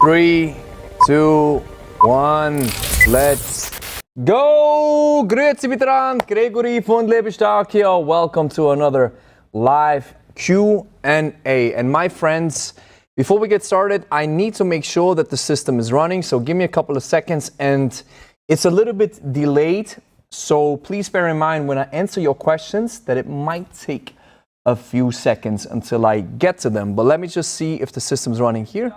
3, 2, 1, let's go! Grüezi miteinander, Gregory von Lebe Stark here. Welcome to another live Q&A. And my friends, before we get started, I need to make sure that the system is running. So give me a couple of seconds, and it's a little bit delayed. So please bear in mind when I answer your questions that it might take a few seconds until I get to them. But let me just see if the system's running here.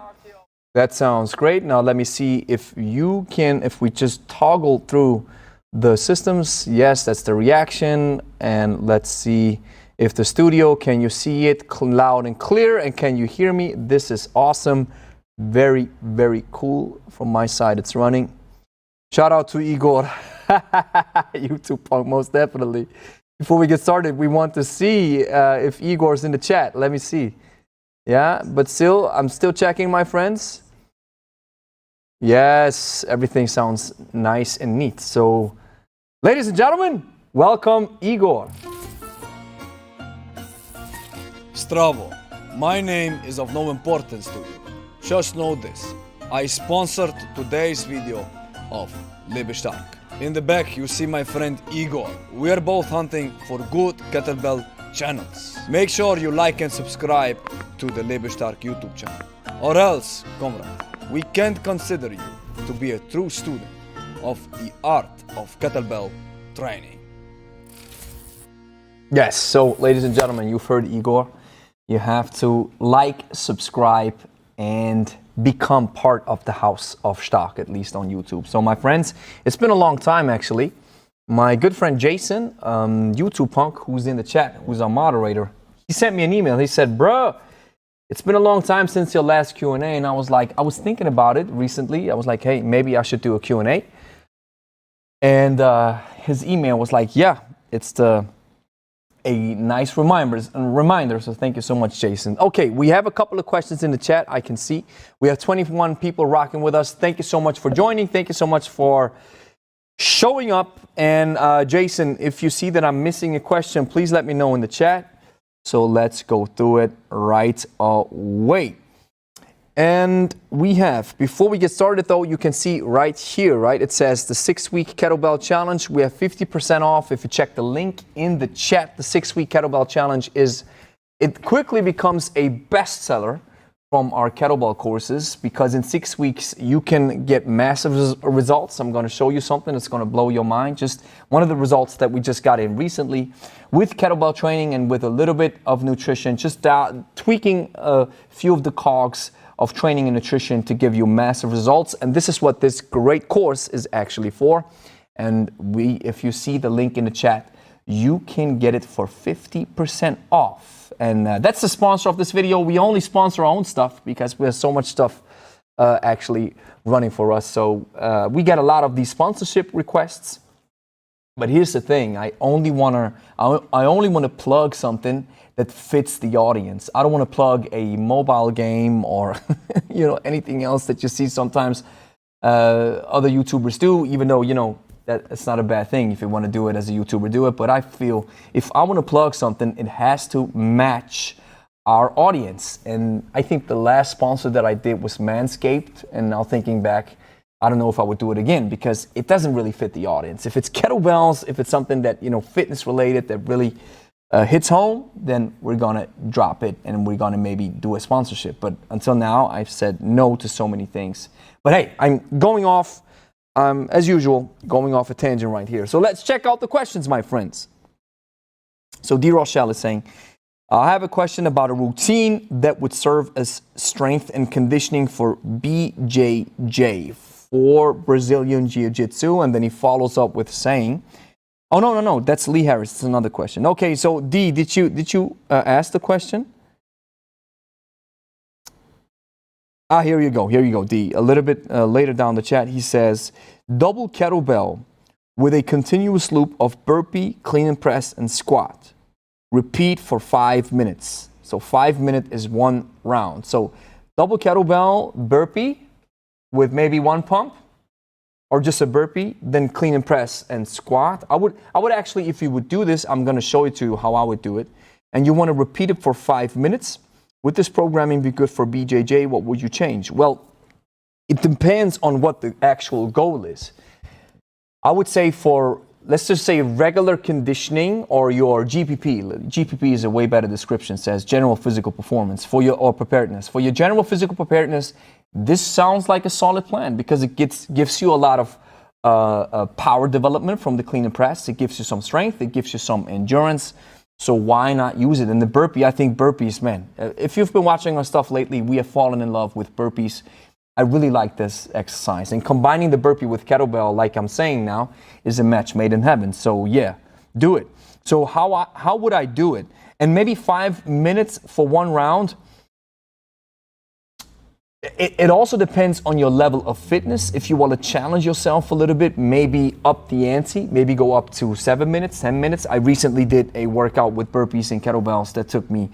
That sounds great. Now let me see if you can, if we just toggle through the systems. Yes, that's the reaction. And let's see if the studio, can you see it loud and clear? And can you hear me? This is awesome. Very, very cool. From my side, it's running. Shout out to Igor. YouTube punk, most definitely. Before we get started, we want to see if Igor's in the chat. Let me see. Yeah, but still, I'm still checking, my friends. Yes, everything sounds nice and neat. So, ladies and gentlemen, welcome Igor. Stravo, my name is of no importance to you. Just know this. I sponsored today's video of Lebe Stark. In the back you see my friend Igor. We are both hunting for good kettlebell channels. Make sure you like and subscribe to the Lebe Stark YouTube channel. Or else, comrade, we can't consider you to be a true student of the art of kettlebell training. Yes, so ladies and gentlemen, you've heard Igor. You have to like, subscribe, and become part of the House of Stark, at least on YouTube. So my friends, it's been a long time actually. My good friend Jason, YouTube punk, who's in the chat, who's our moderator, he sent me an email. He said, bro, it's been a long time since your last Q&A. And I was like, I was thinking about it recently. I was like, hey, maybe I should do a Q&A. And his email was like, yeah, it's a nice reminder. So thank you so much, Jason. Okay, we have a couple of questions in the chat. I can see we have 21 people rocking with us. Thank you so much for joining. Thank you so much for showing up. And Jason, if you see that I'm missing a question, please let me know in the chat. So let's go through it right away. And we have, before we get started though, you can see right here, right? It says the 6-week kettlebell challenge. We have 50% off. If you check the link in the chat, the 6-week kettlebell challenge it quickly becomes a bestseller from our kettlebell courses, because in 6 weeks you can get massive results. I'm going to show you something that's going to blow your mind. Just one of the results that we just got in recently with kettlebell training and with a little bit of nutrition, just tweaking a few of the cogs of training and nutrition to give you massive results. And this is what this great course is actually for. And if you see the link in the chat, you can get it for 50% off. And that's the sponsor of this video. We only sponsor our own stuff because we have so much stuff actually running for us. So we get a lot of these sponsorship requests. But here's the thing: I only want to plug something that fits the audience. I don't want to plug a mobile game or anything else that you see sometimes other YouTubers do. Even though that it's not a bad thing if you want to do it as a YouTuber, do it. But I feel if I want to plug something, it has to match our audience. And I think the last sponsor that I did was Manscaped. And now thinking back, I don't know if I would do it again because it doesn't really fit the audience. If it's kettlebells, if it's something that, fitness related that really hits home, then we're going to drop it and we're going to maybe do a sponsorship. But until now, I've said no to so many things. But hey, I'm going off, as usual, going off a tangent right here. So let's check out the questions, my friends. So D. Rochelle is saying, I have a question about a routine that would serve as strength and conditioning for BJJ for Brazilian Jiu-Jitsu. And then he follows up with saying, oh, no, that's Lee Harris. It's another question. Okay, so D, did you ask the question? Here you go, D. A little bit later down the chat, he says, double kettlebell with a continuous loop of burpee, clean and press, and squat. Repeat for 5 minutes. So 5 minutes is one round. So double kettlebell, burpee with maybe one pump, or just a burpee, then clean and press and squat. I would actually, if you would do this, I'm going to show it to you how I would do it. And you want to repeat it for 5 minutes. Would this programming be good for BJJ? What would you change? Well, it depends on what the actual goal is. I would say for, let's just say regular conditioning or your GPP. GPP is a way better description, says general physical performance or preparedness. For your general physical preparedness, this sounds like a solid plan because it gives you a lot of power development from the clean and press. It gives you some strength. It gives you some endurance. So why not use it? And the burpee, I think burpees, man, if you've been watching our stuff lately, we have fallen in love with burpees. I really like this exercise. And combining the burpee with kettlebell, like I'm saying now, is a match made in heaven. So yeah, do it. So how would I do it? And maybe 5 minutes for one round. It also depends on your level of fitness. If you want to challenge yourself a little bit, maybe up the ante, maybe go up to 7 minutes, 10 minutes. I recently did a workout with burpees and kettlebells that took me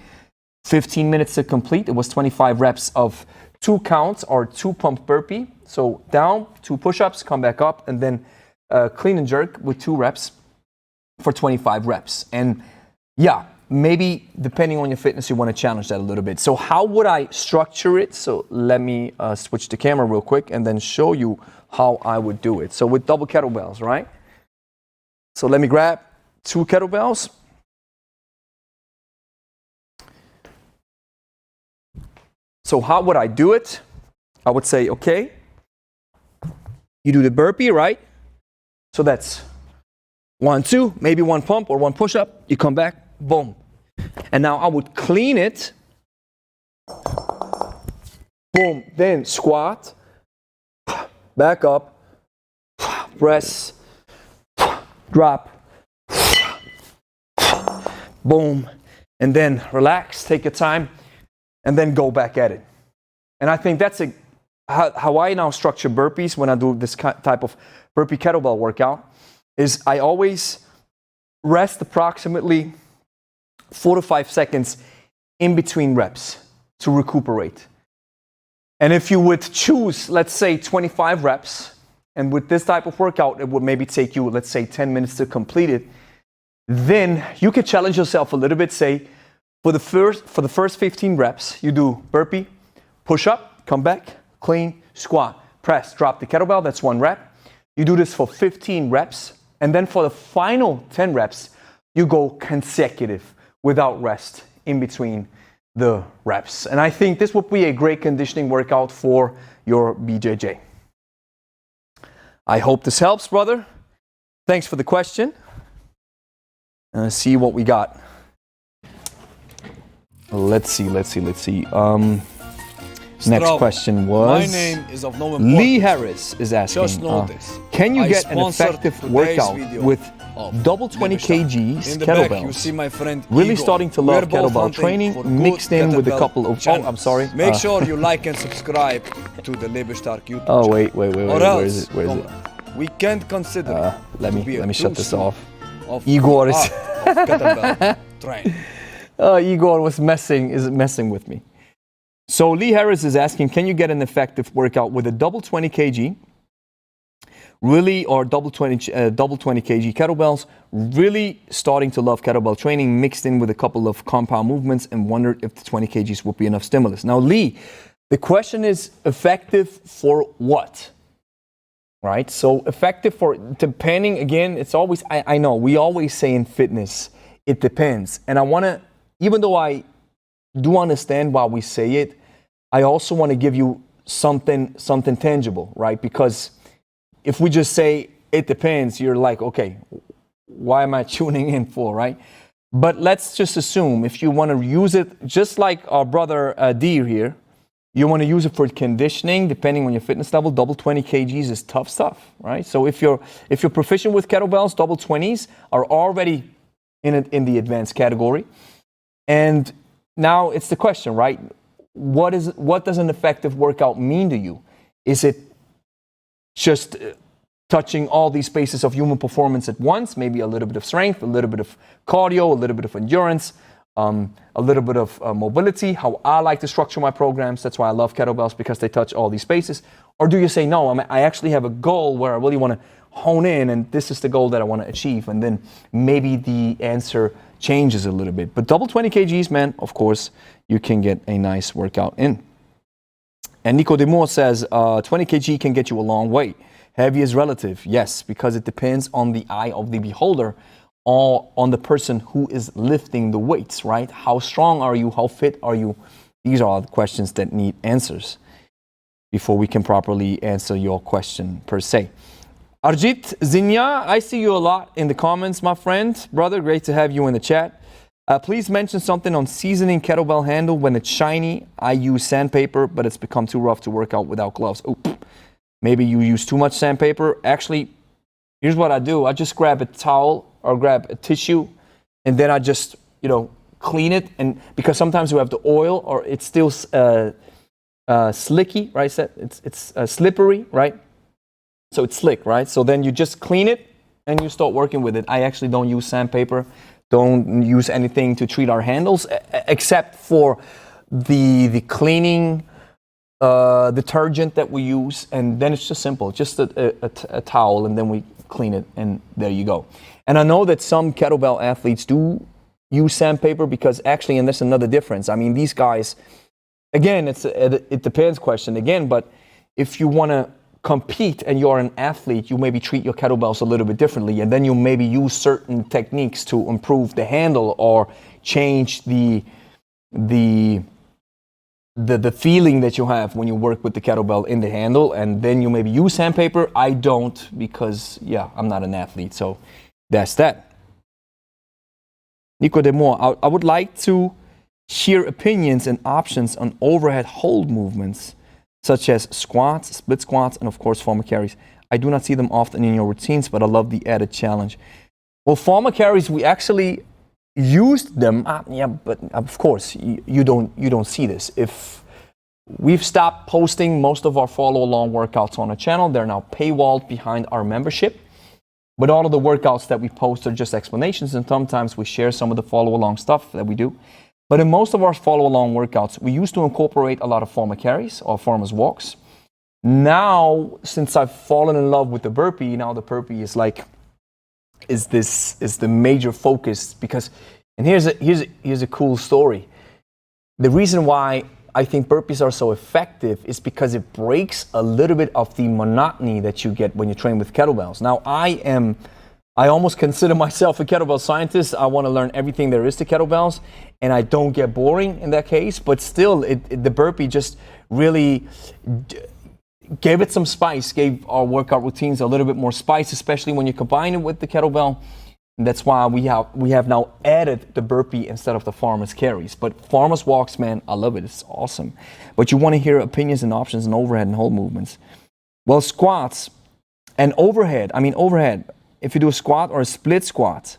15 minutes to complete. It was 25 reps of 2 counts or 2 pump burpee. So down, 2 push-ups, come back up, and then clean and jerk with 2 reps for 25 reps. And yeah, maybe depending on your fitness, you want to challenge that a little bit. So how would I structure it? So let me switch the camera real quick and then show you how I would do it. So with double kettlebells, right? So let me grab 2 kettlebells. So how would I do it? I would say, okay, you do the burpee, right? So that's 1, 2, maybe 1 pump or 1 push-up. You come back, boom. And now I would clean it. Boom. Then squat. Back up. Press. Drop. Boom. And then relax. Take your time. And then go back at it. And I think that's how I now structure burpees when I do this type of burpee kettlebell workout is I always rest approximately 4 to 5 seconds in between reps to recuperate. And if you would choose, let's say 25 reps, and with this type of workout, it would maybe take you, let's say 10 minutes to complete it, then you could challenge yourself a little bit, say, for the first 15 reps, you do burpee, push up, come back, clean, squat, press, drop the kettlebell, that's 1 rep. You do this for 15 reps, and then for the final 10 reps, you go consecutive without rest in between the reps. And I think this would be a great conditioning workout for your BJJ. I hope this helps, brother. Thanks for the question. Let's see what we got. Let's see. Next question was... My name is of no importance. Lee Harris is asking, Just know this. Can you get an effective workout with double 20 kgs kettlebells? You see my friend really Igor. starting to love kettlebell training mixed in with a couple of... channels. Oh, I'm sorry. Make sure you like and subscribe to the Lebe YouTube channel. Oh, wait. Where is it? We can't consider let me shut this off. Of Igor is... of kettlebell training. Igor was messing with me. So Lee Harris is asking, can you get an effective workout with a double 20 kg, really, or double 20 kg kettlebells, really starting to love kettlebell training mixed in with a couple of compound movements and wondered if the 20 kgs would be enough stimulus. Now, Lee, the question is effective for what? Right? So effective for, depending, again, it's always, I know, we always say in fitness, it depends. And I want to, even though I do understand why we say it, I also want to give you something tangible, right? Because if we just say it depends, you're like, okay, why am I tuning in for, right? But let's just assume if you want to use it, just like our brother Deer here, you want to use it for conditioning, depending on your fitness level. Double 20 kgs is tough stuff, right? So if you're proficient with kettlebells, double 20s are already in the advanced category. And now it's the question, right? What does an effective workout mean to you? Is it just touching all these spaces of human performance at once? Maybe a little bit of strength, a little bit of cardio, a little bit of endurance, a little bit of mobility, how I like to structure my programs. That's why I love kettlebells, because they touch all these spaces. Or do you say, no, I actually have a goal where I really want to hone in, and this is the goal that I want to achieve, and then maybe the answer changes a little bit. But double 20 kgs, man, of course, you can get a nice workout in. And Nico Demore says 20 kg can get you a long way. Heavy is relative. Yes, because it depends on the eye of the beholder or on the person who is lifting the weights, right? How strong are you? How fit are you? These are all the questions that need answers before we can properly answer your question per se. Arjit Zinya, I see you a lot in the comments, my friend. Brother, great to have you in the chat. Please mention something on seasoning kettlebell handle when it's shiny. I use sandpaper, but it's become too rough to work out without gloves. Oop. Maybe you use too much sandpaper. Actually, here's what I do. I just grab a towel or grab a tissue, and then I just, clean it. And because sometimes you have the oil or it's still slicky, right? It's slippery, right? So it's slick, right? So then you just clean it and you start working with it. I actually don't use sandpaper. Don't use anything to treat our handles except for the cleaning detergent that we use, and then it's just simple, just a towel, and then we clean it, and there you go. And I know that some kettlebell athletes do use sandpaper because actually, and there's another difference. I mean, these guys, again, it depends question again, but if you want to compete and you're an athlete, you maybe treat your kettlebells a little bit differently, and then you maybe use certain techniques to improve the handle or change the feeling that you have when you work with the kettlebell in the handle, and then you maybe use sandpaper. I don't, because I'm not an athlete, so that's that. Nico Demore, I would like to hear opinions and options on overhead hold movements such as squats, split squats, and of course farmer carries. I do not see them often in your routines, but I love the added challenge. Well, farmer carries, we actually used them, but of course you don't see this. If we've stopped posting most of our follow along workouts on our channel, they're now paywalled behind our membership. But all of the workouts that we post are just explanations, and sometimes we share some of the follow along stuff that we do. But in most of our follow along workouts, we used to incorporate a lot of farmer carries or farmer's walks. Now, since I've fallen in love with the burpee, now the burpee is the major focus, because, and here's a cool story. The reason why I think burpees are so effective is because it breaks a little bit of the monotony that you get when you train with kettlebells. Now, I almost consider myself a kettlebell scientist. I want to learn everything there is to kettlebells, and I don't get boring in that case, but still the burpee just really gave it some spice, gave our workout routines a little bit more spice, especially when you combine it with the kettlebell. And that's why we have now added the burpee instead of the farmer's carries. But farmer's walks, man, I love it. It's awesome. But you want to hear opinions and options on overhead and hold movements. Well, squats and overhead. If you do a squat or a split squat,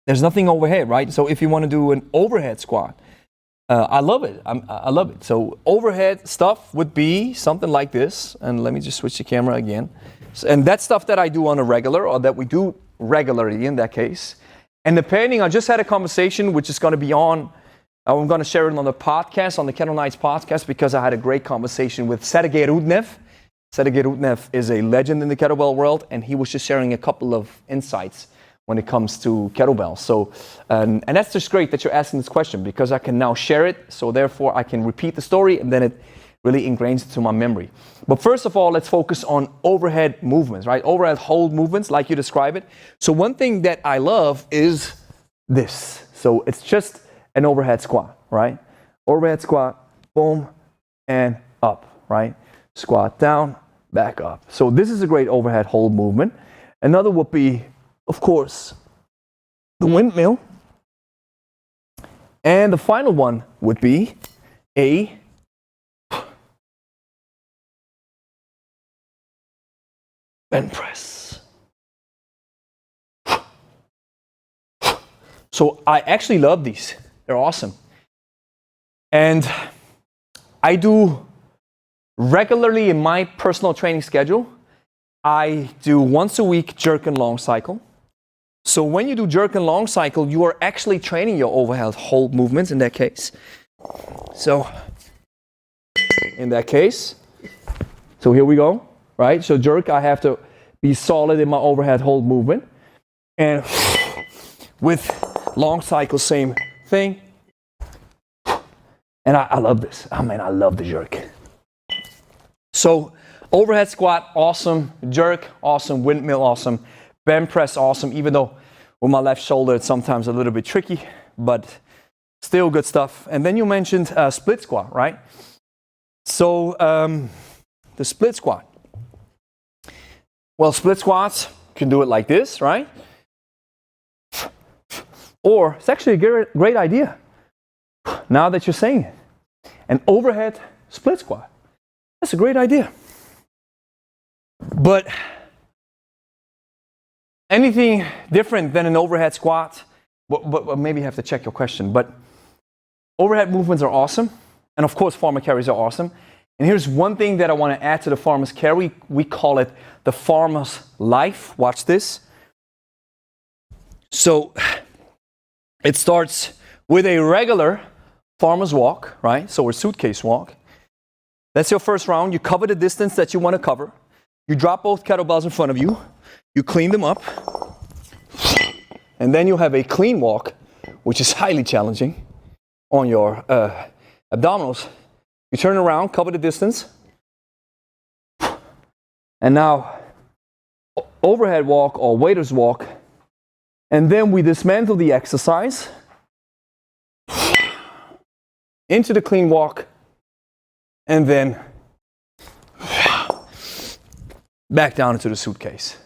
there's nothing overhead, right? So if you want to do an overhead squat, I love it. I love it. So overhead stuff would be something like this. And let me just switch the camera again. And that's stuff that I do on a regular, or that we do regularly in that case. And depending, I just had a conversation which is going to be on, I'm going to share it on the podcast, on the Kettle Nights podcast, because I had a great conversation with Sergey Rudnev. Sergey Rudnev is a legend in the kettlebell world, and he was just sharing a couple of insights when it comes to kettlebells. So, and that's just great that you're asking this question, because I can now share it, so therefore I can repeat the story, and then it really ingrains into my memory. But first of all, let's focus on overhead movements, right? Overhead hold movements, like you describe it. So one thing that I love is this. So it's just an overhead squat, right? Overhead squat, boom, and up, right? Squat down, back up. So this is a great overhead hold movement. Another would be, of course, the windmill. And the final one would be a bench press. So I actually love these. They're awesome. And I do regularly in my personal training schedule, I do once a week jerk and long cycle. So when you do jerk and long cycle, you are actually training your overhead hold movements in that case. So in that case, so here we go, right? So jerk, I have to be solid in my overhead hold movement. And with long cycle, same thing. And I love this. Oh man, I love the jerk. So overhead squat, awesome. Jerk, awesome. Windmill, awesome. Bench press, awesome. Even though with my left shoulder, it's sometimes a little bit tricky, but still good stuff. And then you mentioned split squat, right? So the split squat. Well, split squats, you can do it like this, right? Or it's actually a great idea, now that you're saying it. An overhead split squat. That's a great idea. But anything different than an overhead squat, but maybe you have to check your question. But overhead movements are awesome. And of course, farmer carries are awesome. And here's one thing that I want to add to the farmer's carry. We call it the farmer's life. Watch this. So it starts with a regular farmer's walk, right? So a suitcase walk. That's your first round. You cover the distance that you want to cover. You drop both kettlebells in front of you. You clean them up. And then you have a clean walk, which is highly challenging on your abdominals. You turn around, cover the distance. And now, overhead walk or waiter's walk. And then we dismantle the exercise into the clean walk. And then back down into the suitcase.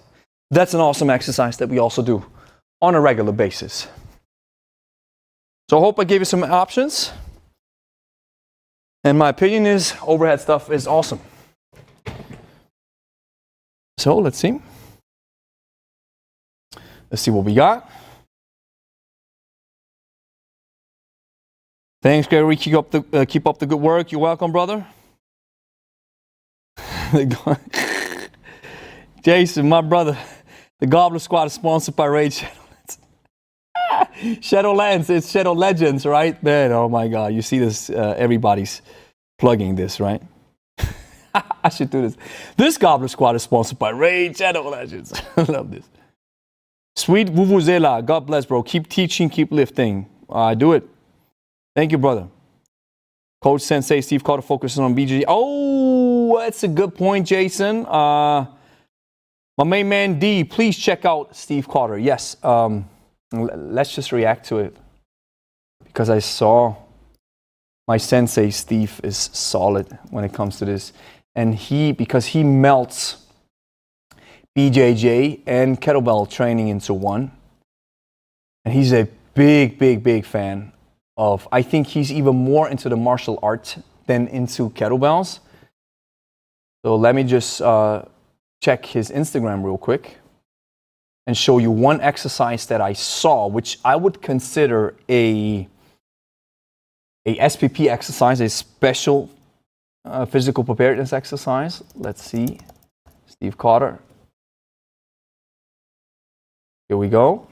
That's an awesome exercise that we also do on a regular basis. So I hope I gave you some options. And my opinion is overhead stuff is awesome. So let's see. Let's see what we got. Thanks, Gary. Keep up the good work. You're welcome, brother. Jason, my brother. The Gobbler Squad is sponsored by Raid Shadowlands. It's Shadow Legends, right? Man, oh my God. You see this, everybody's plugging this, right? I should do this. This Gobbler Squad is sponsored by Raid Shadow Legends. I love this. Sweet Vuvuzela. God bless, bro. Keep teaching, keep lifting. I do it. Thank you, brother. Coach Sensei Steve Carter focuses on BJJ. Oh, that's a good point, Jason. My main man D, please check out Steve Carter. Yes, let's just react to it. Because I saw my sensei Steve is solid when it comes to this. And because he melts BJJ and kettlebell training into one. And he's a big fan of, I think he's even more into the martial art than into kettlebells. So let me just check his Instagram real quick and show you one exercise that I saw, which I would consider a SPP exercise, a special physical preparedness exercise. Let's see. Steve Carter. Here we go.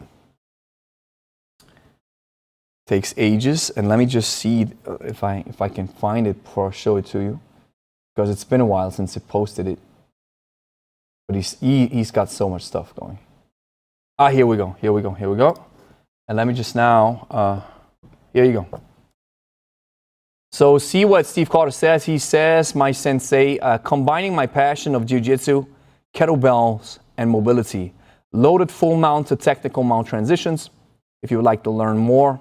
Takes ages, and let me just see if I can find it before I show it to you, because it's been a while since he posted it. But he's got so much stuff going. Here we go. And let me just now, here you go. So see what Steve Carter says. He says, my sensei, combining my passion of jiu-jitsu, kettlebells, and mobility. Loaded full mount to technical mount transitions. If you would like to learn more,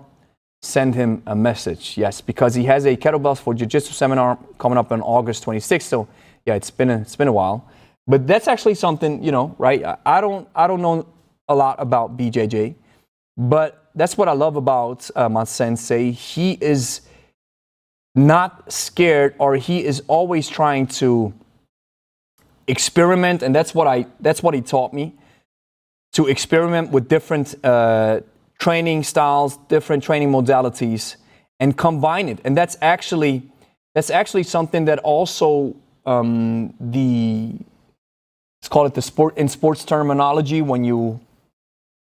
send him a message. Yes, because he has a kettlebells for jiu-jitsu seminar coming up on August 26th. So yeah, it's been a while. But that's actually something, right? I don't know a lot about BJJ, but that's what I love about my sensei. He is not scared, or he is always trying to experiment, and that's what he taught me, to experiment with different training styles, different training modalities, and combine it. And that's actually something that also let's call it in sports terminology, when you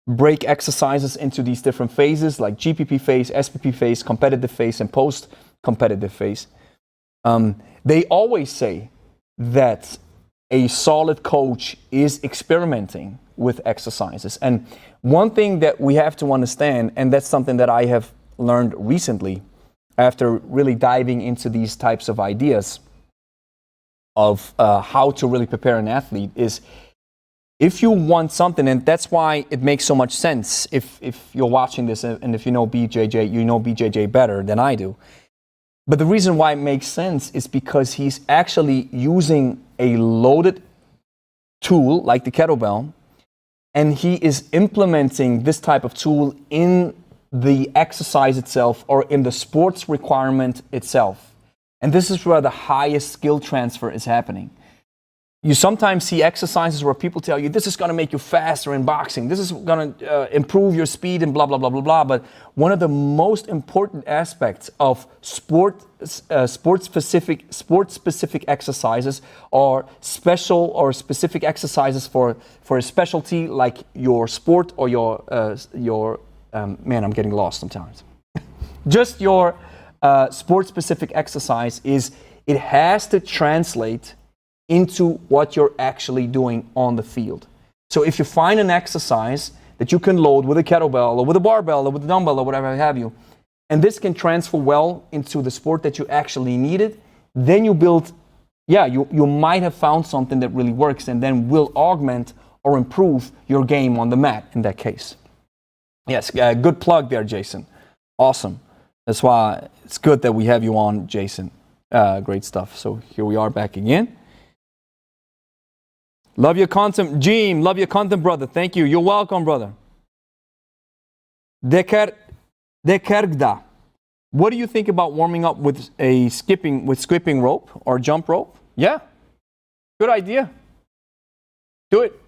break exercises into these different phases, like GPP phase, SPP phase, competitive phase, and post-competitive phase. They always say that a solid coach is experimenting with exercises. And one thing that we have to understand, and that's something that I have learned recently after really diving into these types of ideas, how to really prepare an athlete is, if you want something, and that's why it makes so much sense if you're watching this and if you know BJJ, you know BJJ better than I do. But the reason why it makes sense is because he's actually using a loaded tool like the kettlebell, and he is implementing this type of tool in the exercise itself or in the sports requirement itself. And this is where the highest skill transfer is happening. You sometimes see exercises where people tell you, this is going to make you faster in boxing, this is going to improve your speed and blah, blah, blah, blah, blah. But one of the most important aspects of sport-specific exercises or special or specific exercises for a specialty like your sport or your man, I'm getting lost sometimes. Just your sport-specific exercise is, it has to translate into what you're actually doing on the field. So if you find an exercise that you can load with a kettlebell or with a barbell or with a dumbbell or whatever have you, and this can transfer well into the sport that you actually needed, then you build, you might have found something that really works and then will augment or improve your game on the mat in that case. Yes, good plug there, Jason. Awesome. That's why it's good that we have you on, Jason. Great stuff. So here we are back again. Love your content, Jim. Love your content, brother. Thank you. You're welcome, brother. Dekergda. What do you think about warming up with skipping rope or jump rope? Yeah, good idea. Do it.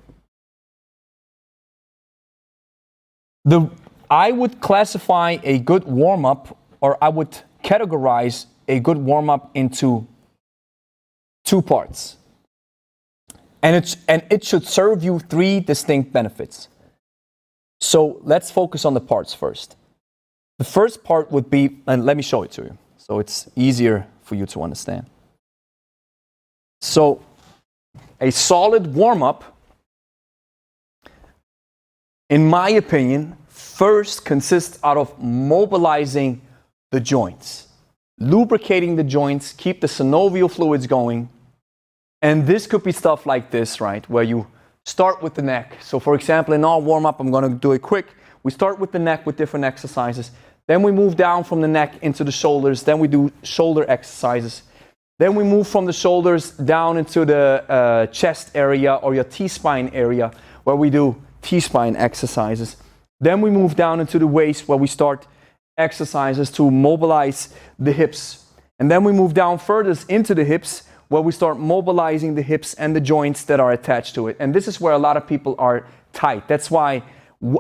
I would classify a good warm-up, or I would categorize a good warm-up into two parts. And it should serve you three distinct benefits. So let's focus on the parts first. The first part would be, and let me show it to you so it's easier for you to understand. So a solid warm-up, in my opinion, first consists out of mobilizing the joints, lubricating the joints, keep the synovial fluids going. And this could be stuff like this, right? Where you start with the neck. So for example, in our warm-up, I'm going to do it quick. We start with the neck with different exercises. Then we move down from the neck into the shoulders. Then we do shoulder exercises. Then we move from the shoulders down into the chest area or your T-spine area where we do T-spine exercises. Then we move down into the waist where we start exercises to mobilize the hips. And then we move down further into the hips where we start mobilizing the hips and the joints that are attached to it. And this is where a lot of people are tight. That's why,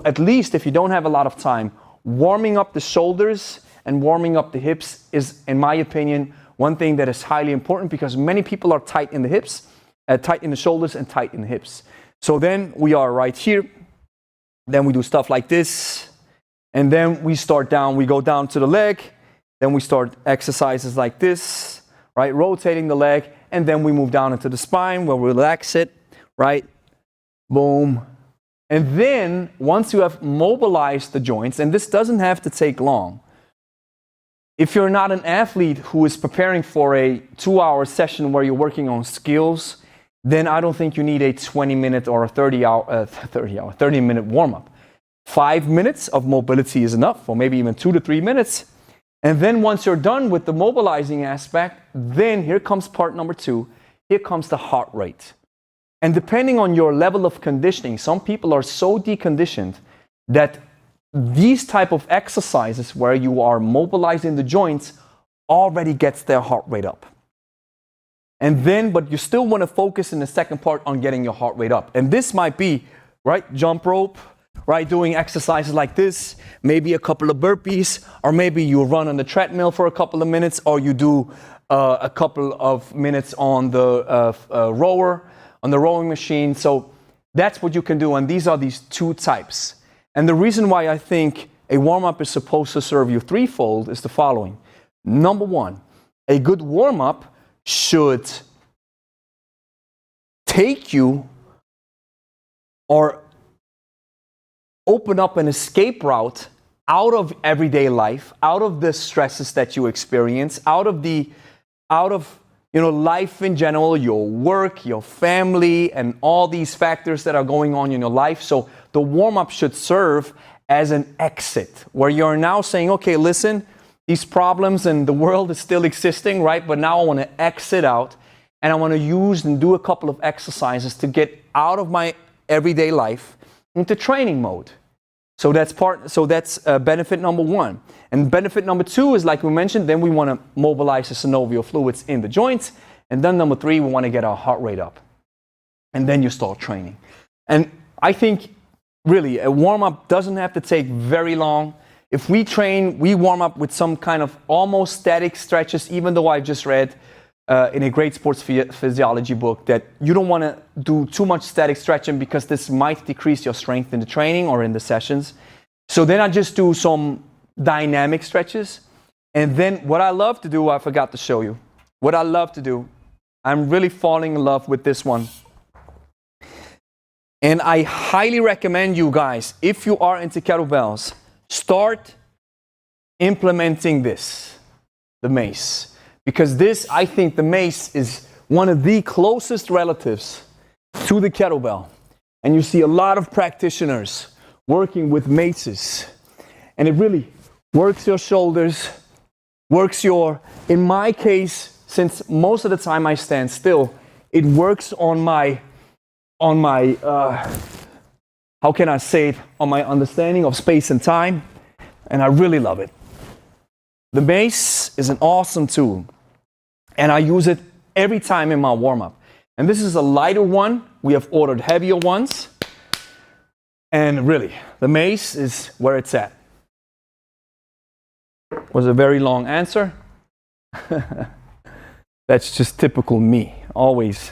at least if you don't have a lot of time, warming up the shoulders and warming up the hips is, in my opinion, one thing that is highly important, because many people are tight in the hips, tight in the shoulders and tight in the hips. So then we are right here. Then we do stuff like this. And then we start down, we go down to the leg. Then we start exercises like this, right? Rotating the leg. And then we move down into the spine where we relax it, right? Boom. And then once you have mobilized the joints, and this doesn't have to take long. If you're not an athlete who is preparing for a 2-hour session where you're working on skills, then I don't think you need a 20-minute or a 30-minute warm-up. 5 minutes of mobility is enough, or maybe even 2 to 3 minutes. And then once you're done with the mobilizing aspect, then here comes part number 2. Here comes the heart rate. And depending on your level of conditioning, some people are so deconditioned that these type of exercises where you are mobilizing the joints already gets their heart rate up. And then, but you still want to focus in the second part on getting your heart rate up. And this might be, right, jump rope, right, doing exercises like this, maybe a couple of burpees, or maybe you run on the treadmill for a couple of minutes, or you do a couple of minutes on the rower, on the rowing machine. So that's what you can do. And these are these two types. And the reason why I think a warm-up is supposed to serve you threefold is the following. Number one, a good warm-up should take you or open up an escape route out of everyday life, out of the stresses that you experience, out of life in general, your work, your family, and all these factors that are going on in your life. So the warm-up should serve as an exit where you're now saying, okay, listen, these problems and the world is still existing, right? But now I want to exit out and I want to use and do a couple of exercises to get out of my everyday life into training mode. So that's benefit number one. And benefit number two is, like we mentioned, then we want to mobilize the synovial fluids in the joints. And then number three, we want to get our heart rate up. And then you start training. And I think really a warm-up doesn't have to take very long. If we train, we warm up with some kind of almost static stretches, even though I just read in a great sports physiology book that you don't want to do too much static stretching because this might decrease your strength in the training or in the sessions. So then I just do some dynamic stretches. And then what I love to do, I forgot to show you. What I love to do, I'm really falling in love with this one. And I highly recommend you guys, if you are into kettlebells, start implementing this, the mace. Because this, I think the mace is one of the closest relatives to the kettlebell. And you see a lot of practitioners working with maces. And it really works your shoulders, works in my case, since most of the time I stand still, it works on my how can I say it, on my understanding of space and time. And I really love it. The mace is an awesome tool. And I use it every time in my warm-up. And this is a lighter one. We have ordered heavier ones. And really, the mace is where it's at. Was a very long answer. That's just typical me. Always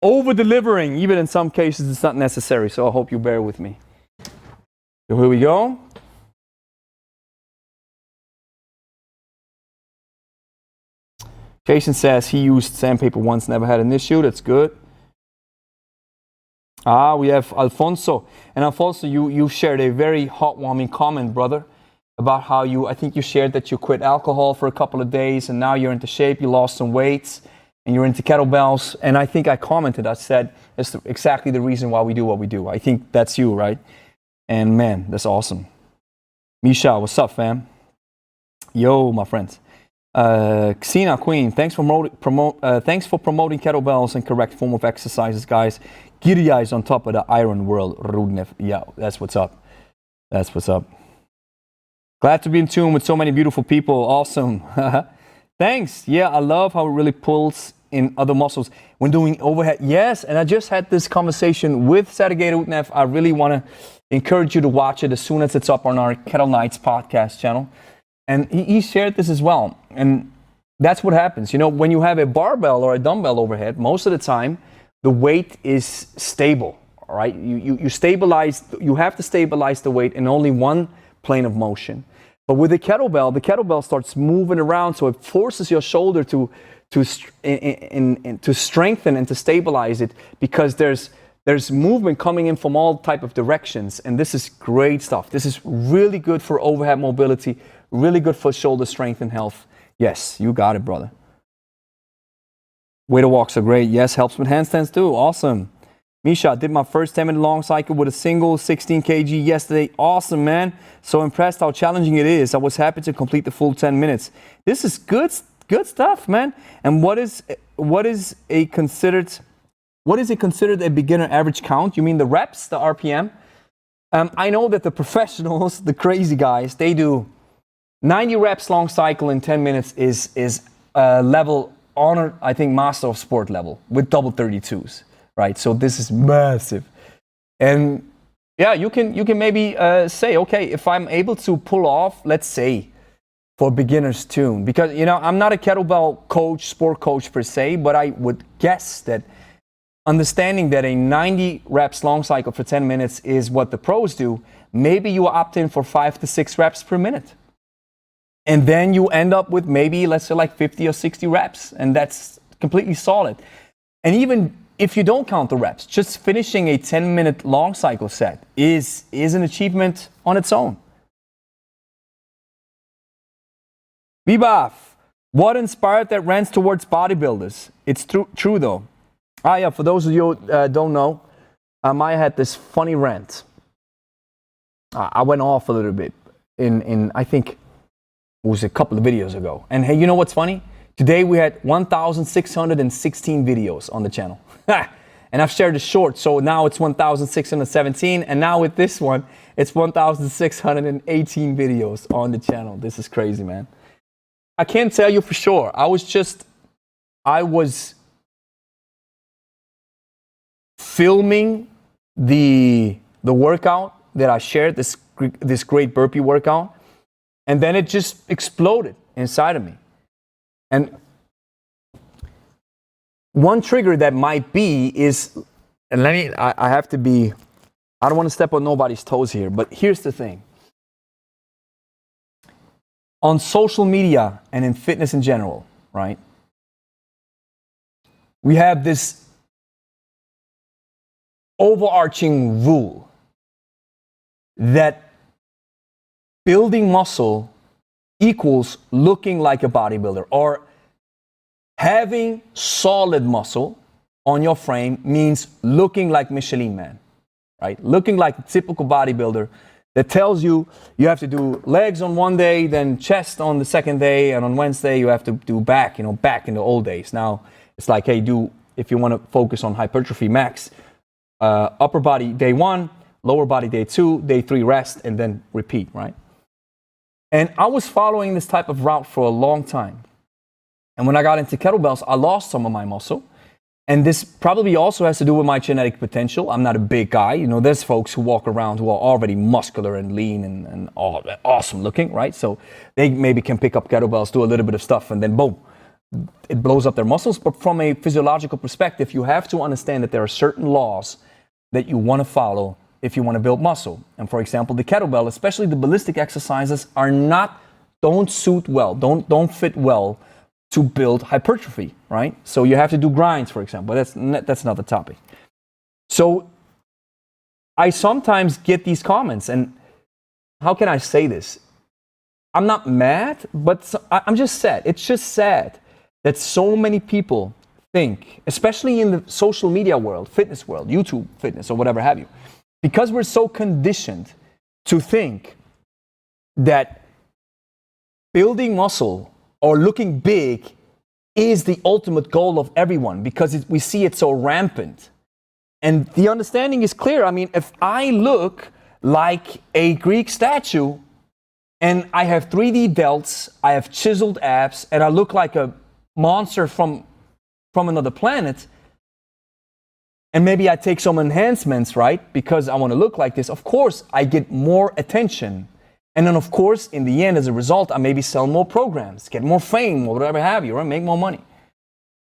over-delivering. Even in some cases, it's not necessary. So I hope you bear with me. So here we go. Jason says he used sandpaper once, never had an issue. That's good. We have Alfonso. And Alfonso, you shared a very heartwarming comment, brother, about how I think you shared that you quit alcohol for a couple of days and now you're into shape, you lost some weights, and you're into kettlebells. And I think I commented, I said, it's exactly the reason why we do what we do. I think that's you, right? And man, that's awesome. Misha, what's up, fam? Yo, my friends. Xena Queen, thanks for promoting kettlebells and correct form of exercises, guys. Giddy eyes on top of the iron world, Rudnev. Yeah, that's what's up. That's what's up. Glad to be in tune with so many beautiful people. Awesome. Thanks. Yeah, I love how it really pulls in other muscles when doing overhead. Yes, and I just had this conversation with Sergey Rudnev. I really want to encourage you to watch it as soon as it's up on our Kettle Nights podcast channel. And he shared this as well. And that's what happens. When you have a barbell or a dumbbell overhead, most of the time, the weight is stable, all right? You have to stabilize the weight in only one plane of motion. But with the kettlebell starts moving around, so it forces your shoulder to strengthen and to stabilize it because there's movement coming in from all type of directions. And this is great stuff. This is really good for overhead mobility, really good for shoulder strength and health. Yes, you got it, brother. Waiter walks are great. Yes, helps with handstands too. Awesome. Misha, did my first 10-minute long cycle with a single 16 kg yesterday. Awesome, man. So impressed how challenging it is. I was happy to complete the full 10 minutes. This is good stuff, man. And what is considered a beginner average count? You mean the reps, the RPM? I know that the professionals, the crazy guys, they do 90 reps long cycle in 10 minutes is level honor, I think, master of sport level with double 32s, right? So this is massive. And yeah, you can maybe say, okay, if I'm able to pull off, let's say, for beginners too, because I'm not a kettlebell coach, sport coach per se, but I would guess that understanding that a 90 reps long cycle for 10 minutes is what the pros do, maybe you opt in for 5 to 6 reps per minute. And then you end up with maybe, let's say, like 50 or 60 reps, and that's completely solid. And even if you don't count the reps, just finishing a 10-minute long cycle set is an achievement on its own. Bebaf, What inspired that rant towards bodybuilders? It's true though. Yeah, for those of you who don't know, Maya had this funny rant. I went off a little bit in I think it was a couple of videos ago. And hey, you know what's funny? Today we had 1,616 videos on the channel. And I've shared a short, so now it's 1,617. And now with this one, it's 1,618 videos on the channel. This is crazy, man. I can't tell you for sure. I was filming the workout that I shared, this great burpee workout, and then it just exploded inside of me. And one trigger that might be is, and I have to be, I don't want to step on nobody's toes here, but here's the thing. On social media and in fitness in general, right? We have this overarching rule that building muscle equals looking like a bodybuilder, or having solid muscle on your frame means looking like Michelin Man, right? Looking like a typical bodybuilder that tells you you have to do legs on one day, then chest on the second day, and on Wednesday you have to do back, back in the old days. Now it's like, hey, if you want to focus on hypertrophy max, upper body day 1, lower body day 2, day 3 rest, and then repeat, right? And I was following this type of route for a long time. And when I got into kettlebells, I lost some of my muscle. And this probably also has to do with my genetic potential. I'm not a big guy. There's folks who walk around who are already muscular and lean and awesome looking, right? So they maybe can pick up kettlebells, do a little bit of stuff, and then boom, it blows up their muscles. But from a physiological perspective, you have to understand that there are certain laws that you want to follow if you want to build muscle. And for example, the kettlebell, especially the ballistic exercises, don't suit well, don't fit well to build hypertrophy, right? So you have to do grinds, for example. That's another topic. So I sometimes get these comments, and how can I say this? I'm not mad, but I'm just sad. It's just sad that so many people think, especially in the social media world, fitness world, YouTube fitness or whatever have you, because we're so conditioned to think that building muscle or looking big is the ultimate goal of everyone, because we see it so rampant. And the understanding is clear. I mean, if I look like a Greek statue and I have 3D delts, I have chiseled abs, and I look like a monster from another planet, and maybe I take some enhancements, right, because I want to look like this, of course I get more attention. And then, of course, in the end, as a result, I maybe sell more programs, get more fame, or whatever have you, right? Make more money.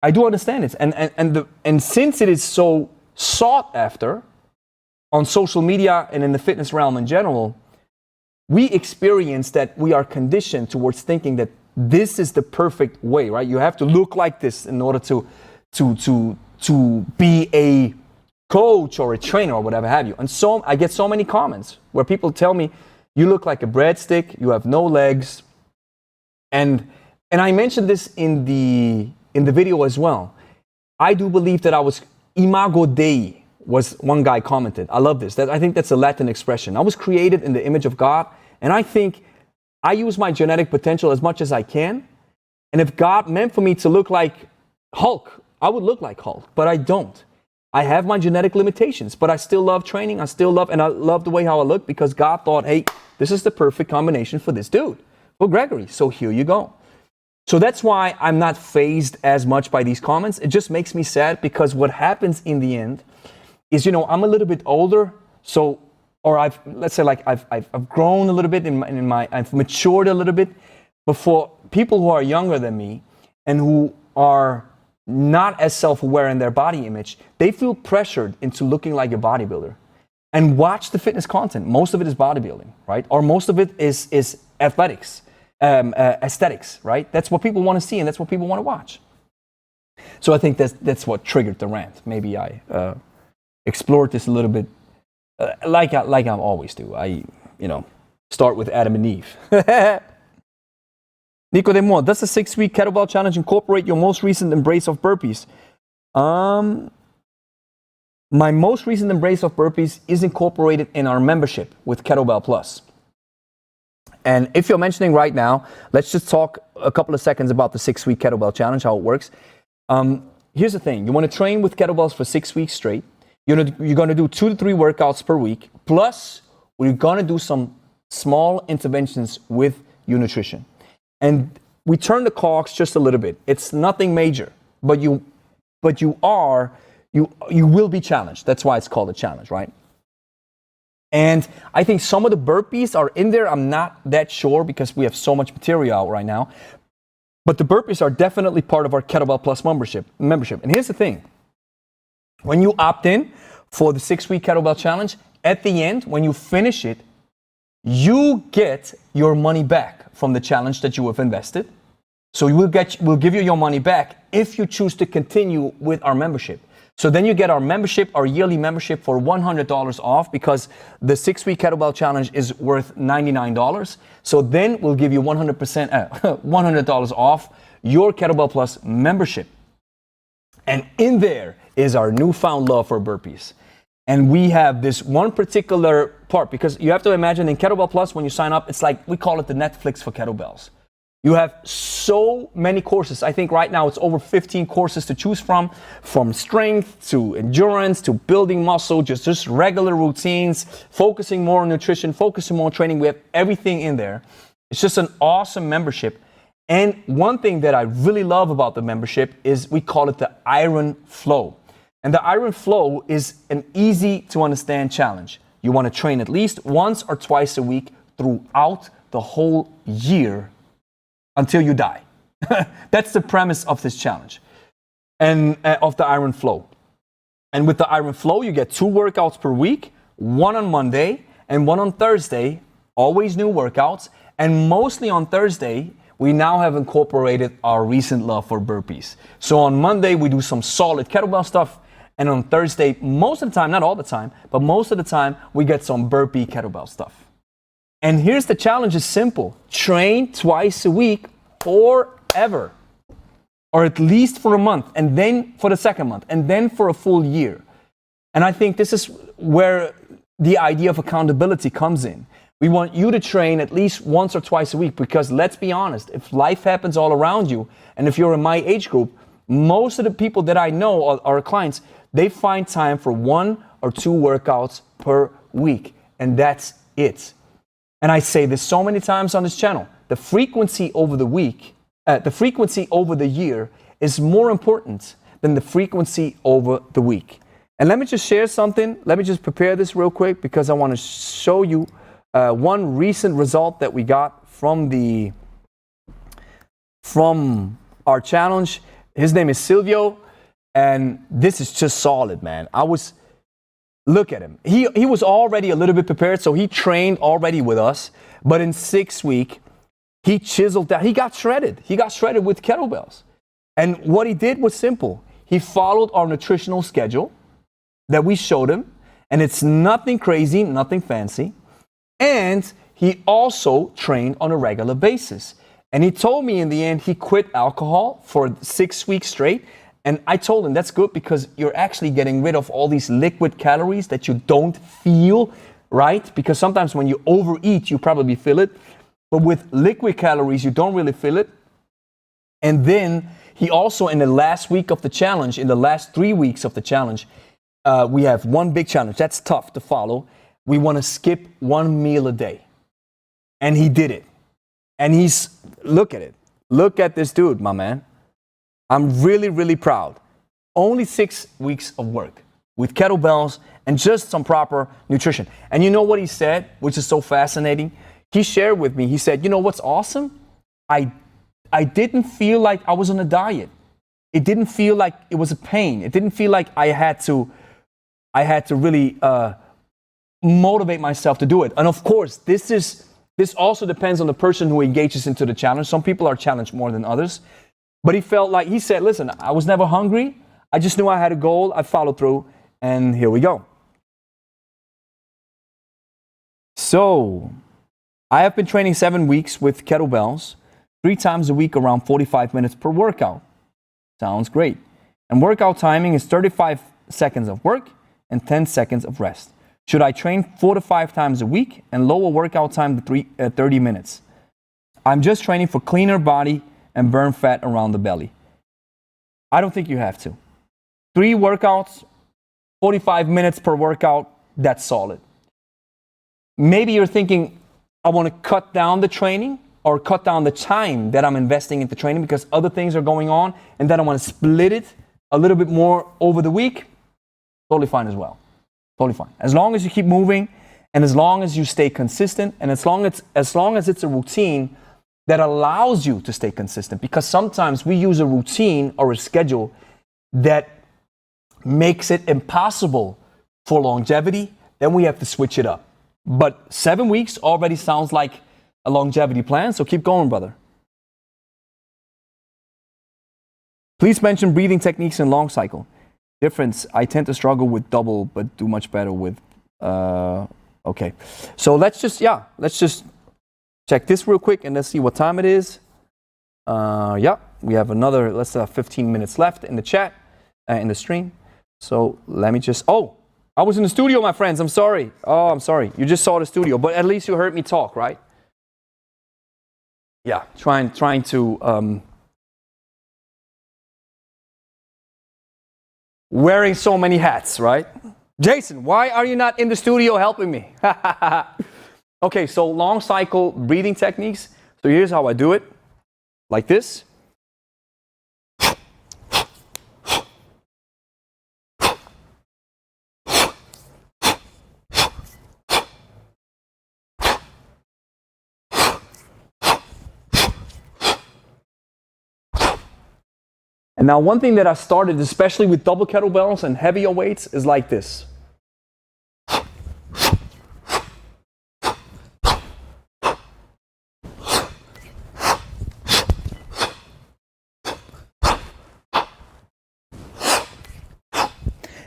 I do understand it. And since it is so sought after on social media and in the fitness realm in general, we experience that we are conditioned towards thinking that this is the perfect way, right? You have to look like this in order to be a coach or a trainer or whatever have you. And so I get so many comments where people tell me, you look like a breadstick, you have no legs. And I mentioned this in the video as well. I do believe that I was imago Dei, was one guy commented. I love this. I think that's a Latin expression. I was created in the image of God, and I think I use my genetic potential as much as I can. And if God meant for me to look like Hulk, I would look like Hulk, but I don't. I have my genetic limitations, but I still love training. I love the way how I look, because God thought, hey, this is the perfect combination for this dude, for Gregory. So here you go. So that's why I'm not fazed as much by these comments. It just makes me sad, because what happens in the end is, I'm a little bit older, so, or I've grown a little bit I've matured a little bit. But for people who are younger than me and who are not as self-aware in their body image, they feel pressured into looking like a bodybuilder. And watch the fitness content. Most of it is bodybuilding, right? Or most of it is athletics, aesthetics, right? That's what people want to see, and that's what people want to watch. So I think that's what triggered the rant. Maybe I explored this a little bit, like I always do. I start with Adam and Eve. Nico de Moore, does the 6-week kettlebell challenge incorporate your most recent embrace of burpees? My most recent embrace of burpees is incorporated in our membership with Kettlebell Plus. And if you're mentioning right now, let's just talk a couple of seconds about the 6-week kettlebell challenge, how it works. Here's the thing. You want to train with kettlebells for 6 weeks straight. You're going to do 2 to 3 workouts per week. Plus, we're going to do some small interventions with your nutrition. And we turn the cogs just a little bit. It's nothing major, but you will be challenged. That's why it's called a challenge, right? And I think some of the burpees are in there. I'm not that sure because we have so much material out right now. But the burpees are definitely part of our Kettlebell Plus membership. And here's the thing. When you opt in for the 6-week kettlebell challenge, at the end, when you finish it, you get your money back from the challenge that you have invested. So we'll give you your money back if you choose to continue with our membership. So then you get our membership, our yearly membership for $100 off because the 6-week kettlebell challenge is worth $99. So then we'll give you $100 off your Kettlebell Plus membership. And in there is our newfound love for burpees. And we have this one particular part because you have to imagine in Kettlebell Plus, when you sign up, it's like we call it the Netflix for kettlebells. You have so many courses. I think right now it's over 15 courses to choose from strength to endurance to building muscle, just regular routines, focusing more on nutrition, focusing more on training. We have everything in there. It's just an awesome membership. And one thing that I really love about the membership is we call it the Iron Flow. And the Iron Flow is an easy to understand challenge. You want to train at least once or twice a week throughout the whole year until you die. That's the premise of this challenge and of the Iron Flow. And with the Iron Flow, you get 2 workouts per week, one on Monday and one on Thursday, always new workouts. And mostly on Thursday, we now have incorporated our recent love for burpees. So on Monday, we do some solid kettlebell stuff. And on Thursday, most of the time, not all the time, but most of the time, we get some burpee kettlebell stuff. And here's the challenge, is simple. Train twice a week forever, or at least for a month, and then for the second month, and then for a full year. And I think this is where the idea of accountability comes in. We want you to train at least once or twice a week because let's be honest, if life happens all around you, and if you're in my age group, most of the people that I know, our clients, they find time for 1 or 2 workouts per week, and that's it. And I say this so many times on this channel, the frequency over the week, the frequency over the year is more important than the frequency over the week. And let me just share something. Let me just prepare this real quick because I want to show you one recent result that we got from our challenge. His name is Silvio, and this is just solid, man. Look at him. He was already a little bit prepared, so he trained already with us. But in 6 weeks, he chiseled down. He got shredded. He got shredded with kettlebells. And what he did was simple. He followed our nutritional schedule that we showed him. And it's nothing crazy, nothing fancy. And he also trained on a regular basis. And he told me in the end he quit alcohol for 6 weeks straight. And I told him that's good because you're actually getting rid of all these liquid calories that you don't feel, right? Because sometimes when you overeat, you probably feel it. But with liquid calories, you don't really feel it. And then he also, in the last week of the challenge, in the last 3 weeks of the challenge, we have one big challenge. That's tough to follow. We want to skip 1 meal a day. And he did it. And look at it. Look at this dude, my man. I'm really, really proud. Only 6 weeks of work with kettlebells and just some proper nutrition. And you know what he said, which is so fascinating? He shared with me, he said, you know what's awesome? I didn't feel like I was on a diet. It didn't feel like it was a pain. It didn't feel like I had to really motivate myself to do it. And of course, this also depends on the person who engages into the challenge. Some people are challenged more than others. But he said, listen, I was never hungry. I just knew I had a goal. I followed through, and here we go. So I have been training 7 weeks with kettlebells. 3 times a week, around 45 minutes per workout. Sounds great. And workout timing is 35 seconds of work and 10 seconds of rest. Should I train 4 to 5 times a week and lower workout time to 30 minutes? I'm just training for cleaner body and burn fat around the belly. I don't think you have to. 3 workouts, 45 minutes per workout, that's solid. Maybe you're thinking, I want to cut down the training or cut down the time that I'm investing into training because other things are going on, and then I want to split it a little bit more over the week. Totally fine as well. Totally fine. As long as you keep moving and as long as you stay consistent and as long as it's a routine that allows you to stay consistent, because sometimes we use a routine or a schedule that makes it impossible for longevity, then we have to switch it up. But 7 weeks already sounds like a longevity plan, so keep going, brother. Please mention breathing techniques in long cycle. Difference, I tend to struggle with double, but do much better with, okay. So let's just check this real quick and let's see what time it is. Yeah, we have another, let's 15 minutes left in the chat, in the stream. So let me just, oh, I was in the studio, my friends, I'm sorry. Oh, I'm sorry, you just saw the studio, but at least you heard me talk, right? Yeah, trying to, wearing so many hats, right? Jason, why are you not in the studio helping me? Okay, so long cycle breathing techniques. So here's how I do it, like this. And now one thing that I started, especially with double kettlebells and heavier weights, is like this.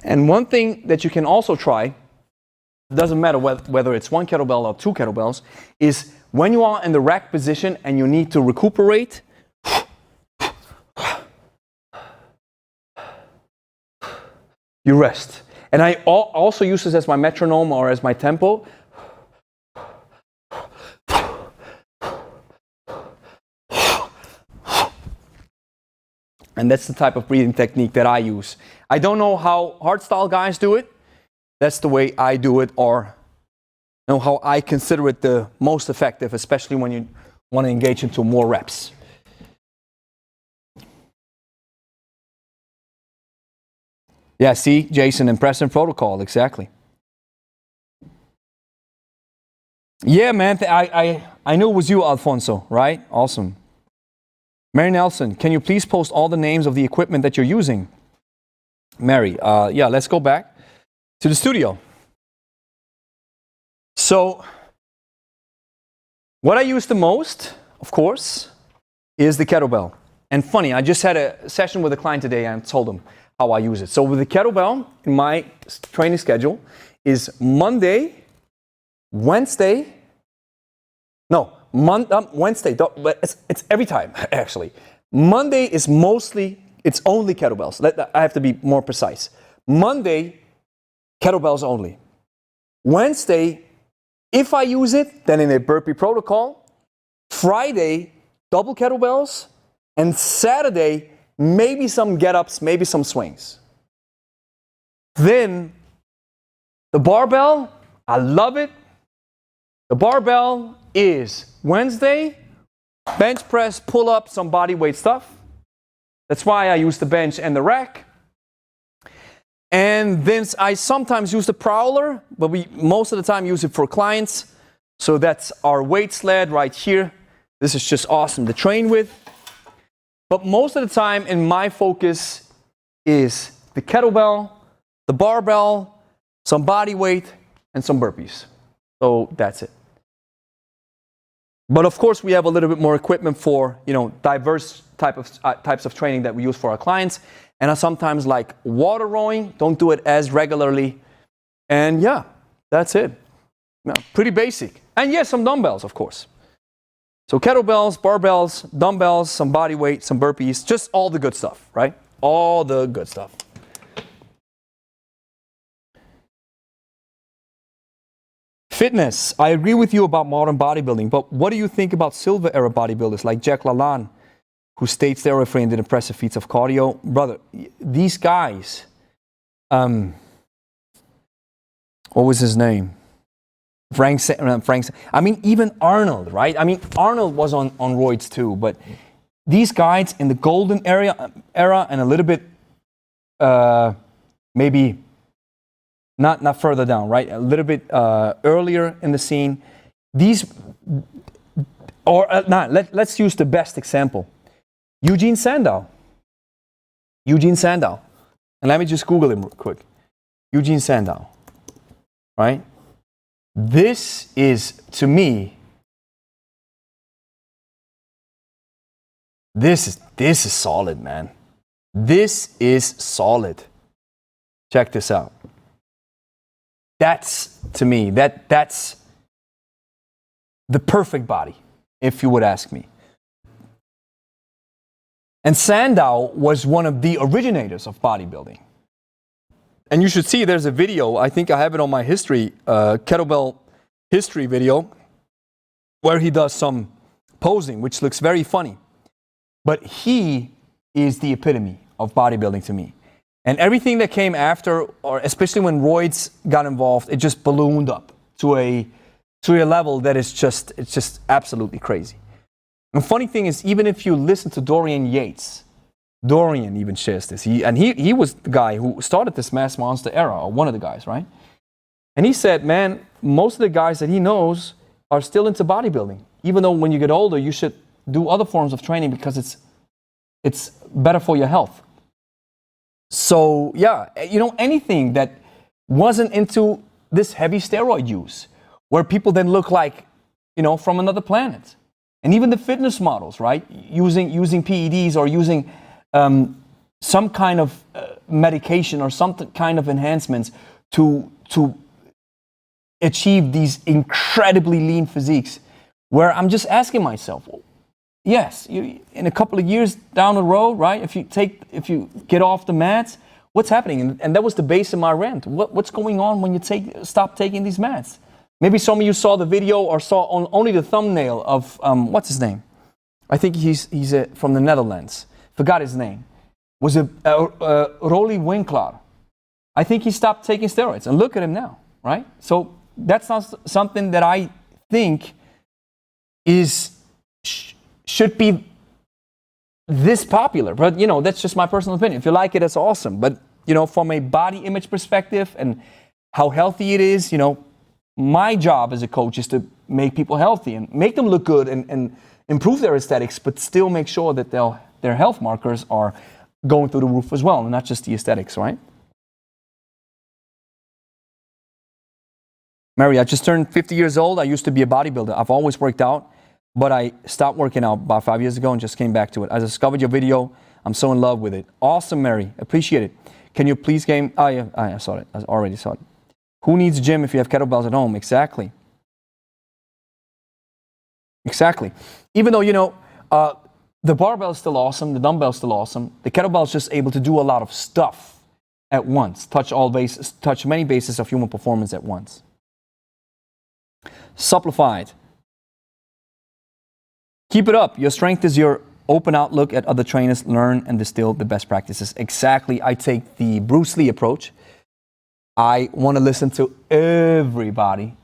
And one thing that you can also try, it doesn't matter whether it's 1 kettlebell or 2 kettlebells, is when you are in the rack position and you need to recuperate, you rest. And I also use this as my metronome or as my tempo. And that's the type of breathing technique that I use. I don't know how hardstyle guys do it. That's the way I do it, or know how I consider it the most effective, especially when you want to engage into more reps. Yeah, see, Jason, impressive protocol, exactly. Yeah, man, I knew it was you, Alfonso, right? Awesome. Mary Nelson, can you please post all the names of the equipment that you're using? Mary, yeah, let's go back to the studio. So, what I use the most, of course, is the kettlebell. And funny, I just had a session with a client today and told him how I use it. So with the kettlebell in my training schedule is Monday, Wednesday, Wednesday, but it's every time actually. Monday is mostly, it's only kettlebells. I have to be more precise. Monday, kettlebells only. Wednesday, if I use it, then in a burpee protocol. Friday, double kettlebells. And Saturday, maybe some get-ups, maybe some swings. Then, the barbell, I love it. The barbell is Wednesday, bench press, pull up, some body weight stuff. That's why I use the bench and the rack. And then I sometimes use the prowler, but we most of the time use it for clients. So that's our weight sled right here. This is just awesome to train with. But most of the time in my focus is the kettlebell, the barbell, some body weight, and some burpees. So that's it. But of course, we have a little bit more equipment for, diverse types of training that we use for our clients. And I sometimes like water rowing, don't do it as regularly. And yeah, that's it. Yeah, pretty basic. And yes, some dumbbells, of course. So kettlebells, barbells, dumbbells, some body weight, some burpees, just all the good stuff, right? All the good stuff. Fitness. I agree with you about modern bodybuilding, but what do you think about Silver era bodybuilders like Jack LaLanne, who stayed steroid-free and did impressive feats of cardio? Brother, these guys, what was his name? Frank. I mean, even Arnold, right? I mean, Arnold was on roids too, but these guys in the golden era and a little bit, maybe not further down, right? A little bit earlier in the scene. Let's use the best example. Eugene Sandow. And let me just Google him real quick. Eugene Sandow, right? This is, to me, this is solid, man. This is solid. Check this out. That's, to me, that's the perfect body, if you would ask me. And Sandow was one of the originators of bodybuilding. And you should see there's a video, I think I have it on my kettlebell history video, where he does some posing, which looks very funny. But he is the epitome of bodybuilding to me. And everything that came after, or especially when roids got involved, it just ballooned up to a level that is just absolutely crazy. And the funny thing is, even if you listen to Dorian Yates, Dorian even shares this. He was the guy who started this Mass Monster era, or one of the guys, right? And he said, man, most of the guys that he knows are still into bodybuilding. Even though when you get older, you should do other forms of training because it's better for your health. So yeah, anything that wasn't into this heavy steroid use, where people then look like, from another planet. And even the fitness models, right? Using PEDs or using some kind of medication or some kind of enhancements to achieve these incredibly lean physiques, where I'm just asking myself, yes, in a couple of years down the road, right? If you get off the mats, what's happening? And that was the base of my rant. What's going on when you stop taking these mats? Maybe some of you saw the video or saw only the thumbnail of what's his name? I think he's from the Netherlands. Forgot his name. Was it Rolly Winkler? I think he stopped taking steroids, and look at him now, right? So that's not something that I think should be this popular. But that's just my personal opinion. If you like it, that's awesome. But from a body image perspective and how healthy it is, my job as a coach is to make people healthy and make them look good and improve their aesthetics, but still make sure that their health markers are going through the roof as well, and not just the aesthetics, right? Mary, I just turned 50 years old. I used to be a bodybuilder. I've always worked out, but I stopped working out about 5 years ago and just came back to it. I discovered your video. I'm so in love with it. Awesome, Mary. Appreciate it. Can you please game? Oh, yeah, I saw it. I already saw it. Who needs a gym if you have kettlebells at home? Exactly. Exactly. Even though, the barbell is still awesome, the dumbbell is still awesome, the kettlebell is just able to do a lot of stuff at once, touch many bases of human performance at once. Supplified. Keep it up. Your strength is your open outlook at other trainers, learn and distill the best practices. Exactly. I take the Bruce Lee approach. I want to listen to everybody,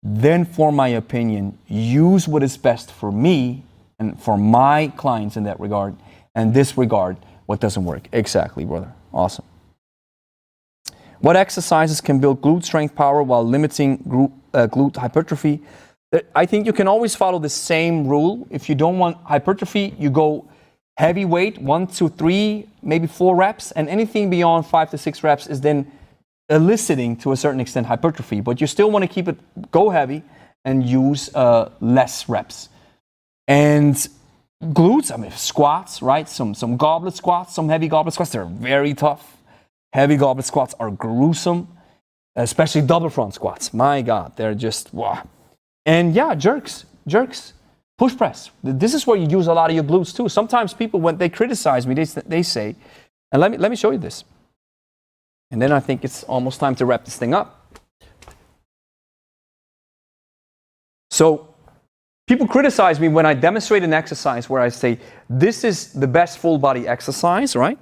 then form my opinion, use what is best for me and for my clients in that regard, and disregard what doesn't work. Exactly, brother. Awesome. What exercises can build glute strength power while limiting glute hypertrophy? I think you can always follow the same rule. If you don't want hypertrophy, you go heavy weight, 1 to 3, maybe 4 reps, and anything beyond 5 to 6 reps is then eliciting to a certain extent hypertrophy, but you still want to go heavy and use less reps. And glutes, squats, right? Some goblet squats, some heavy goblet squats, they're very tough. Heavy goblet squats are gruesome, especially double front squats. My God, they're just, wow. And yeah, jerks. Push press. This is where you use a lot of your glutes too. Sometimes people, when they criticize me, they say, and let me show you this. And then I think it's almost time to wrap this thing up. So people criticize me when I demonstrate an exercise where I say, this is the best full body exercise, right?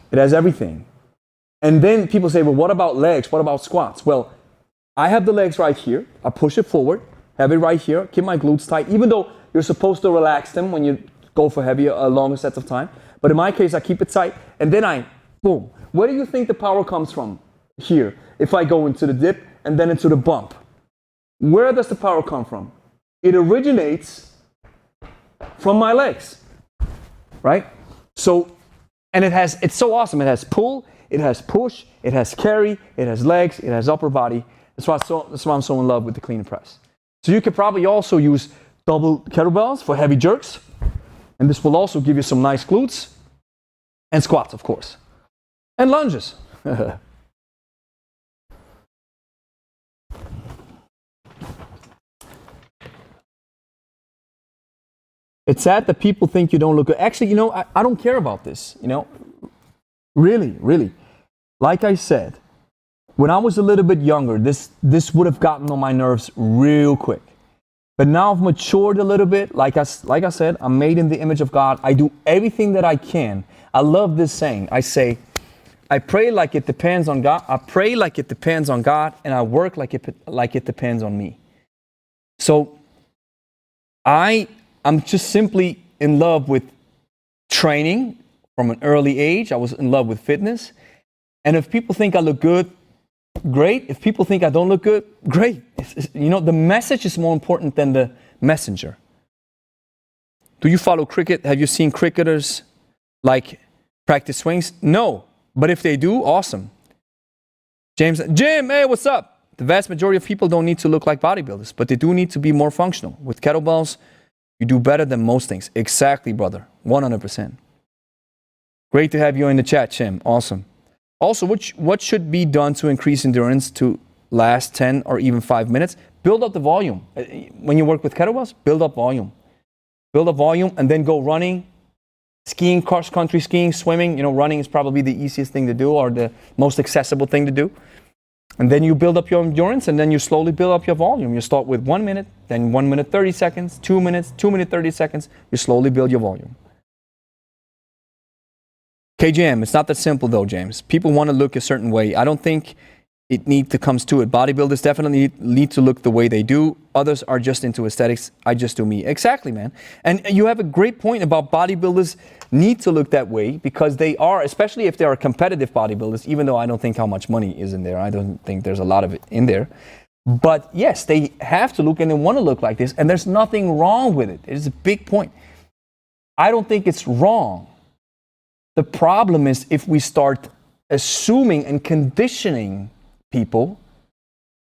It has everything. And then people say, well, what about legs? What about squats? Well, I have the legs right here. I push it forward, have it right here, keep my glutes tight, even though you're supposed to relax them when you go for heavier, longer sets of time. But in my case, I keep it tight, and then I, boom. Where do you think the power comes from? Here. If I go into the dip and then into the bump. Where does the power come from? It originates from my legs, right? So, and it's so awesome. It has pull, it has push, it has carry, it has legs, it has upper body. That's why I'm so in love with the clean and press. So you could probably also use double kettlebells for heavy jerks. And this will also give you some nice glutes. And squats, of course. And lunges. It's sad that people think you don't look good. Actually, I don't care about this, Really. Like I said, when I was a little bit younger, this would have gotten on my nerves real quick. But now I've matured a little bit. Like I said, I'm made in the image of God. I do everything that I can. I love this saying. I say, I pray like it depends on God. I pray like it depends on God, and I work like it depends on me. So I'm just simply in love with training from an early age. I was in love with fitness. And if people think I look good, great. If people think I don't look good, great. The message is more important than the messenger. Do you follow cricket? Have you seen cricketers practice swings? No. But if they do, awesome. Jim, hey, what's up? The vast majority of people don't need to look like bodybuilders, but they do need to be more functional. With kettlebells, you do better than most things. Exactly, brother. 100%. Great to have you in the chat, Jim. Awesome. Also, what should be done to increase endurance to last 10 or even 5 minutes? Build up the volume. When you work with kettlebells, build up volume. Build up volume and then go running, skiing, cross-country skiing, swimming. Running is probably the easiest thing to do or the most accessible thing to do. And then you build up your endurance and then you slowly build up your volume. You start with 1 minute, then 1 minute 30 seconds, 2 minutes, 2 minute 30 seconds. You slowly build your volume. KJM, it's not that simple though, James. People want to look a certain way. I don't think comes to it. Bodybuilders definitely need to look the way they do. Others are just into aesthetics. I just do me. Exactly, man. And you have a great point about bodybuilders need to look that way because they are, especially if they are competitive bodybuilders, even though I don't think how much money is in there. I don't think there's a lot of it in there. But yes, they have to look and they want to look like this. And there's nothing wrong with it. It's a big point. I don't think it's wrong. The problem is if we start assuming and conditioning people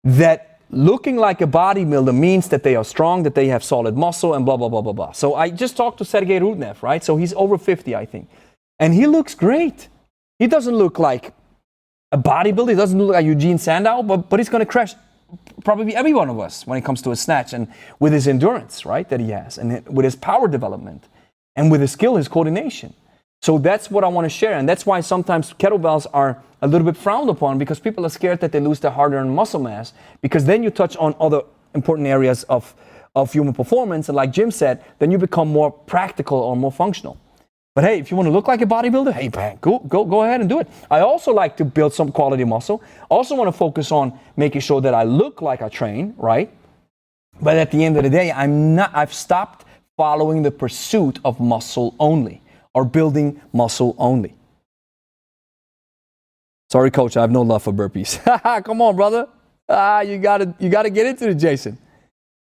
that looking like a bodybuilder means that they are strong, that they have solid muscle, and blah, blah, blah, blah, blah. So I just talked to Sergey Rudnev, right? So he's over 50, I think. And he looks great. He doesn't look like a bodybuilder. He doesn't look like Eugene Sandow, but he's going to crash probably every one of us when it comes to his snatch and with his endurance, right, that he has, and with his power development, and with his skill, his coordination. So that's what I want to share. And that's why sometimes kettlebells are a little bit frowned upon because people are scared that they lose their hard-earned muscle mass because then you touch on other important areas of human performance. And like Jim said, then you become more practical or more functional. But hey, if you want to look like a bodybuilder, hey, man, go ahead and do it. I also like to build some quality muscle. Also want to focus on making sure that I look like I train, right? But at the end of the day, I've stopped following the pursuit of muscle only. Or building muscle only. Sorry, coach, I have no love for burpees. Come on, brother. You gotta get into it, Jason.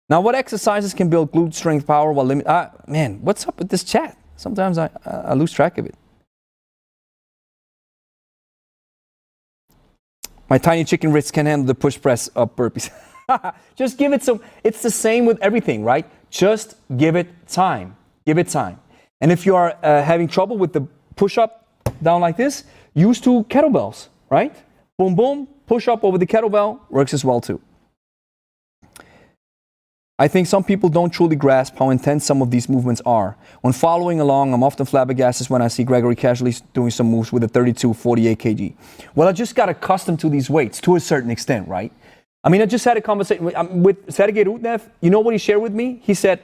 Now, what exercises can build glute strength power while man, what's up with this chat? Sometimes I lose track of it. My tiny chicken wrists can handle the push press up burpees. Just give it some. It's the same with everything, right? Just give it time. Give it time. And if you are having trouble with the push-up down like this, use 2 kettlebells, right? Boom, boom, push up over the kettlebell works as well too. I think some people don't truly grasp how intense some of these movements are. When following along, I'm often flabbergasted when I see Gregory casually doing some moves with a 32, 48 kg. Well, I just got accustomed to these weights to a certain extent, right? I mean, I just had a conversation with Sergey Rudnev. You know what he shared with me? He said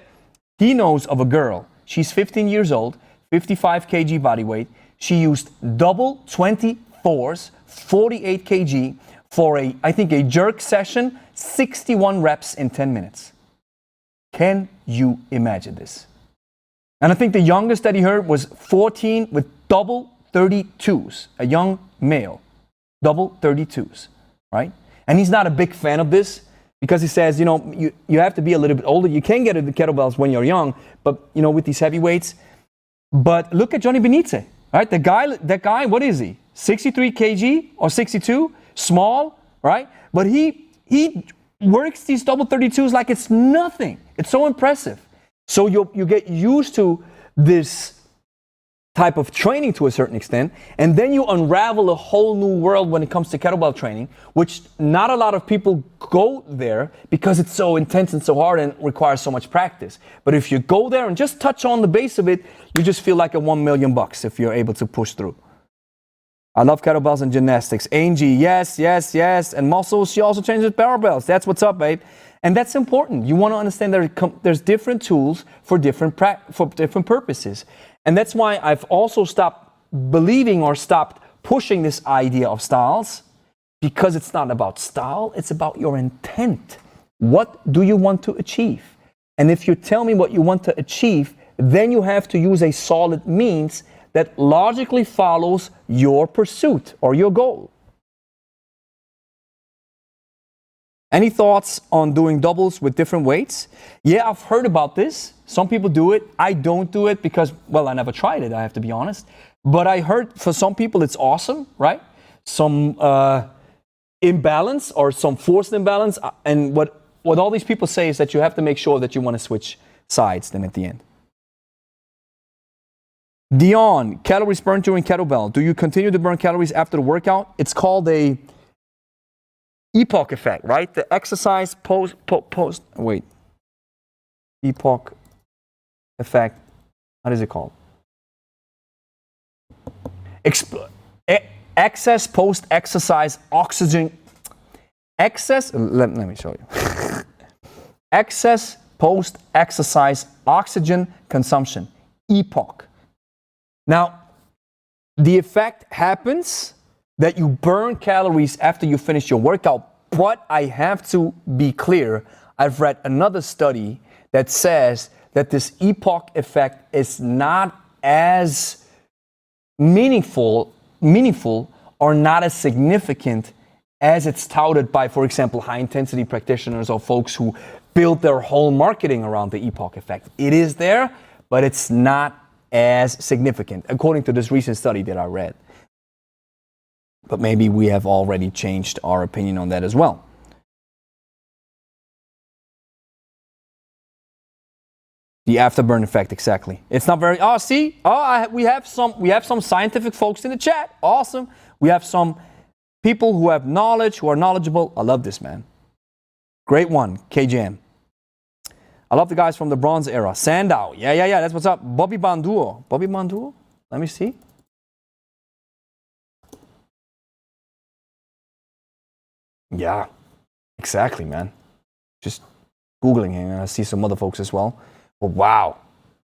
he knows of a girl. She's 15 years old, 55 kg body weight. She used double 24s, 48 kg for I think a jerk session, 61 reps in 10 minutes. Can you imagine this? And I think the youngest that he heard was 14 with double 32s, a young male, double 32s, right? And he's not a big fan of this because he says, you know, you have to be a little bit older. You can get into kettlebells when you're young, but, you know, with these heavy weights. But look at Johnny Benitez, right? That guy, what is he? 63 kg or 62? Small, right? But he works these double 32s like it's nothing. It's so impressive. So you get used to this type of training to a certain extent, and then you unravel a whole new world when it comes to kettlebell training, which not a lot of people go there because it's so intense and so hard and requires so much practice. But if you go there and just touch on the base of it, you just feel like a $1 million if you're able to push through. I love kettlebells and gymnastics. Angie, yes. And muscles, she also changes barbells. That's what's up, babe. And that's important. You want to understand that there's different tools for different purposes. And that's why I've also stopped believing or stopped pushing this idea of styles, because it's not about style, it's about your intent. What do you want to achieve? And if you tell me what you want to achieve, then you have to use a solid means that logically follows your pursuit or your goal. Any thoughts on doing doubles with different weights? Yeah, I've heard about this. Some people do it. I don't do it because, well, I never tried it, I have to be honest. But I heard for some people it's awesome, right? Some imbalance or some forced imbalance. And what all these people say is that you have to make sure that you want to switch sides then at the end. Dion, calories burned during kettlebell. Do you continue to burn calories after the workout? It's called a epoch effect, right? The exercise epoch effect. What is it called? Excess post-exercise oxygen. Let me show you. Excess post-exercise oxygen consumption. Epoch. Now, the effect happens that you burn calories after you finish your workout, but I have to be clear, I've read another study that says that this epoch effect is not as meaningful or not as significant as it's touted by, for example, high-intensity practitioners or folks who build their whole marketing around the epoch effect. It is there, but it's not as significant, according to this recent study that I read. But maybe we have already changed our opinion on that as well. The afterburn effect, exactly. It's not very. Oh, see. Oh, we have some scientific folks in the chat. Awesome. We have some people who have knowledge, who are knowledgeable. I love this, man. Great one, KJM. I love the guys from the Bronze era. Sandow. Yeah. That's what's up. Bobby Banduo. Let me see. Yeah, exactly, man. Just Googling him, and I see some other folks as well. But wow.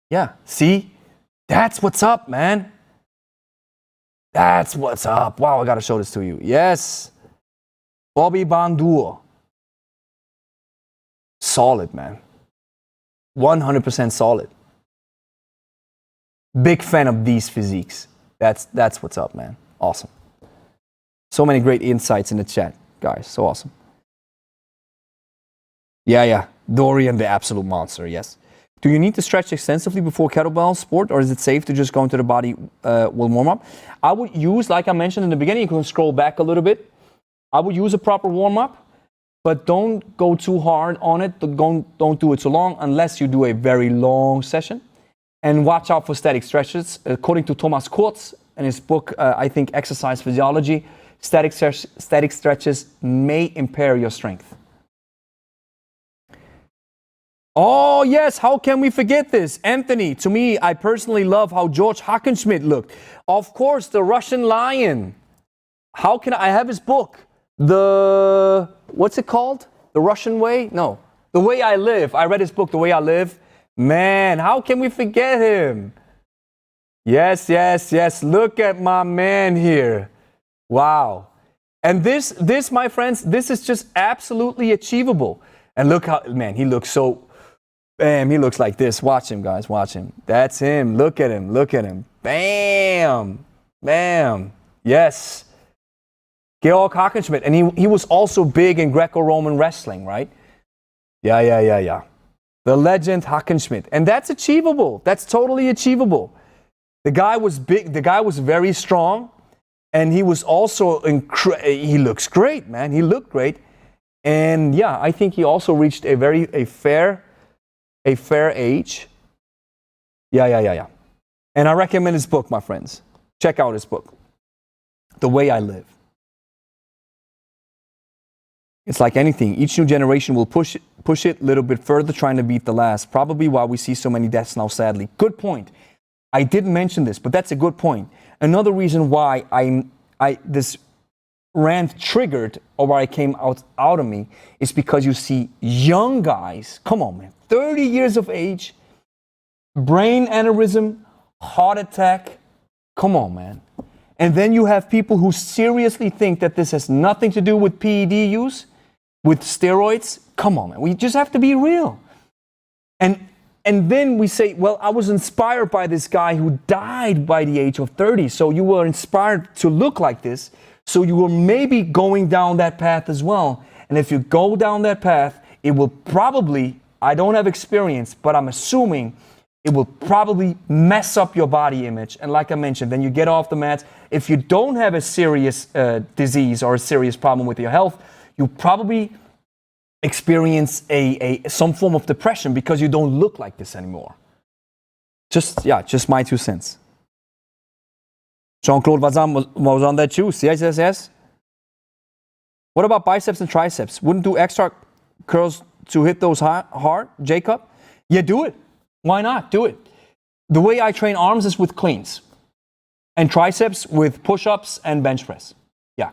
Yeah, see? That's what's up, man. That's what's up. Wow, I got to show this to you. Yes. Bobby Banduo. Solid, man. 100% solid. Big fan of these physiques. That's what's up, man. Awesome. So many great insights in the chat. Guys, so awesome. Yeah. Dorian, the absolute monster, yes. Do you need to stretch extensively before kettlebell sport, or is it safe to just go into the body will warm up? I would use, like I mentioned in the beginning, you can scroll back a little bit. I would use a proper warm up, but don't go too hard on it. Don't do it too long unless you do a very long session. And watch out for static stretches. According to Thomas Kurtz in his book, I think Exercise Physiology, static stretches may impair your strength. Oh, yes, how can we forget this? Anthony, to me, I personally love how George Hackenschmidt looked. Of course, the Russian Lion. How can I have his book? What's it called? The Russian Way? No, The Way I Live. I read his book, The Way I Live. Man, how can we forget him? Yes, yes, yes. Look at my man here. Wow. And this, my friends, this is just absolutely achievable. And look how, man, he looks so, bam, he looks like this. Watch him, guys, watch him. That's him. Look at him, look at him. Bam, bam. Yes. Georg Hackenschmidt. And he was also big in Greco-Roman wrestling, right? Yeah. The legend Hackenschmidt. And that's achievable. That's totally achievable. The guy was big. The guy was very strong. And he was also, he looks great, man. He looked great. And yeah, I think he also reached a fair age. Yeah. And I recommend his book, my friends. Check out his book, The Way I Live. It's like anything. Each new generation will push it a little bit further, trying to beat the last. Probably why we see so many deaths now, sadly. Good point. I didn't mention this, but that's a good point. Another reason why this rant triggered, or why it came out of me, is because you see young guys, come on, man, 30 years of age, brain aneurysm, heart attack, come on, man. And then you have people who seriously think that this has nothing to do with PED use, with steroids. Come on, man. We just have to be real. And then we say, well, I was inspired by this guy who died by the age of 30. So you were inspired to look like this. So you were maybe going down that path as well. And if you go down that path, it will probably, I don't have experience, but I'm assuming it will probably mess up your body image. And like I mentioned, then you get off the mats. If you don't have a serious disease or a serious problem with your health, you probably experience some form of depression because you don't look like this anymore. Just my 2 cents. Jean-Claude was on that juice. Yes. What about biceps and triceps? Wouldn't do extra curls to hit those hard, Jacob? Yeah, do it. Why not? Do it. The way I train arms is with cleans. And triceps with push-ups and bench press. Yeah.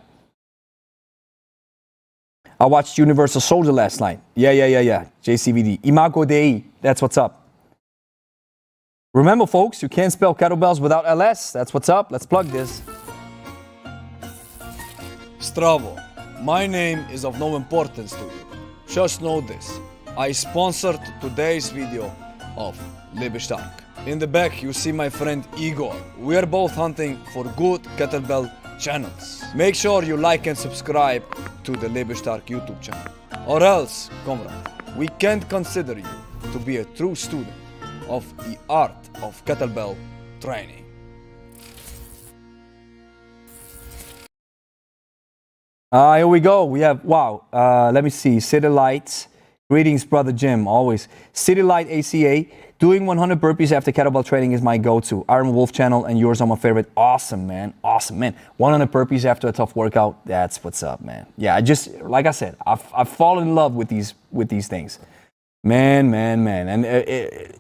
I watched Universal Soldier last night. Yeah. JCVD. Imago Dei. That's what's up. Remember, folks, you can't spell kettlebells without LS. That's what's up. Let's plug this. Stravo. My name is of no importance to you. Just know this. I sponsored today's video of Lebe. In the back, you see my friend Igor. We are both hunting for good kettlebell channels. Make sure you like and subscribe to the Lebe YouTube channel. Or else, comrade, we can't consider you to be a true student of the art of kettlebell training. Here we go. We have, let me see. City Lights. Greetings, brother Jim, always. City Light ACA. Doing 100 burpees after kettlebell training is my go-to. Iron Wolf channel and yours are my favorite. Awesome, man. 100 burpees after a tough workout. That's what's up, man. Yeah, like I said, I've fallen in love with these things. Man. And